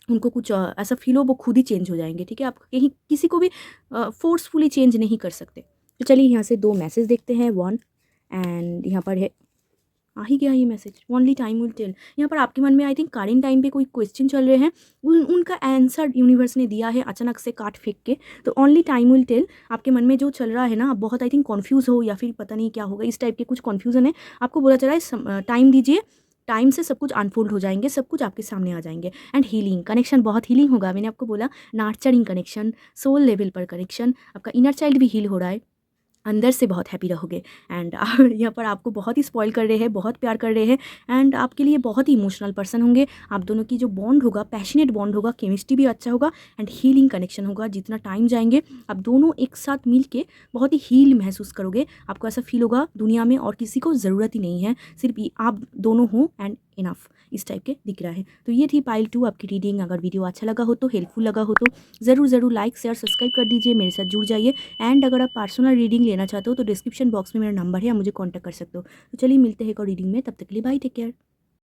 उनको कुछ ऐसा फील हो, वो खुद ही चेंज हो जाएंगे, ठीक है। आप कहीं किसी को भी फोर्सफुली चेंज नहीं कर सकते। तो चलिए यहाँ से 2 मैसेज देखते हैं। 1 एंड यहाँ पर है, आ ही गया ये message, only time will tell. यहाँ पर आपके मन में आई थिंक करेंट टाइम पे कोई क्वेश्चन चल रहे हैं, उनका आंसर यूनिवर्स ने दिया है अचानक से काट फेंक के। तो ओनली टाइम विल टेल, आपके मन में जो चल रहा है ना, आप बहुत आई थिंक कन्फ्यूज़ हो, या फिर पता नहीं क्या होगा, इस टाइप के कुछ कन्फ्यूज़न है। आपको बोला जा रहा है टाइम दीजिए, टाइम से सब कुछ अनफोल्ड हो जाएंगे, सब कुछ आपके सामने आ जाएंगे। एंड हीलिंग कनेक्शन, बहुत हीलिंग होगा, मैंने आपको बोला, नार्चरिंग कनेक्शन, सोल लेवल पर कनेक्शन, आपका इनर चाइल्ड भी हील हो रहा है, अंदर से बहुत हैप्पी रहोगे। एंड यहाँ पर आपको बहुत ही स्पॉइल कर रहे हैं, बहुत प्यार कर रहे हैं, एंड आपके लिए बहुत ही इमोशनल पर्सन होंगे। आप दोनों की जो बॉन्ड होगा, पैशनेट बॉन्ड होगा, केमिस्ट्री भी अच्छा होगा एंड हीलिंग कनेक्शन होगा। जितना टाइम जाएंगे, आप दोनों एक साथ मिल के बहुत ही हील महसूस करोगे। आपको ऐसा फील होगा दुनिया में और किसी को ज़रूरत ही नहीं है, सिर्फ आप दोनों हो एंड इनफ, इस टाइप के दिख रहा है। तो ये थी पाइल 2 आपकी रीडिंग। अगर वीडियो अच्छा लगा हो, तो हेल्पफुल लगा हो, तो ज़रूर लाइक शेयर सब्सक्राइब कर दीजिए, मेरे साथ जुड़ जाइए। एंड अगर आप पर्सनल रीडिंग लेना चाहते हो, तो डिस्क्रिप्शन बॉक्स में मेरा नंबर है, आप मुझे कॉन्टैक्ट कर सकते हो। तो चलिए मिलते हैं एक और रीडिंग में, तब तक के लिए बाय, टेक केयर।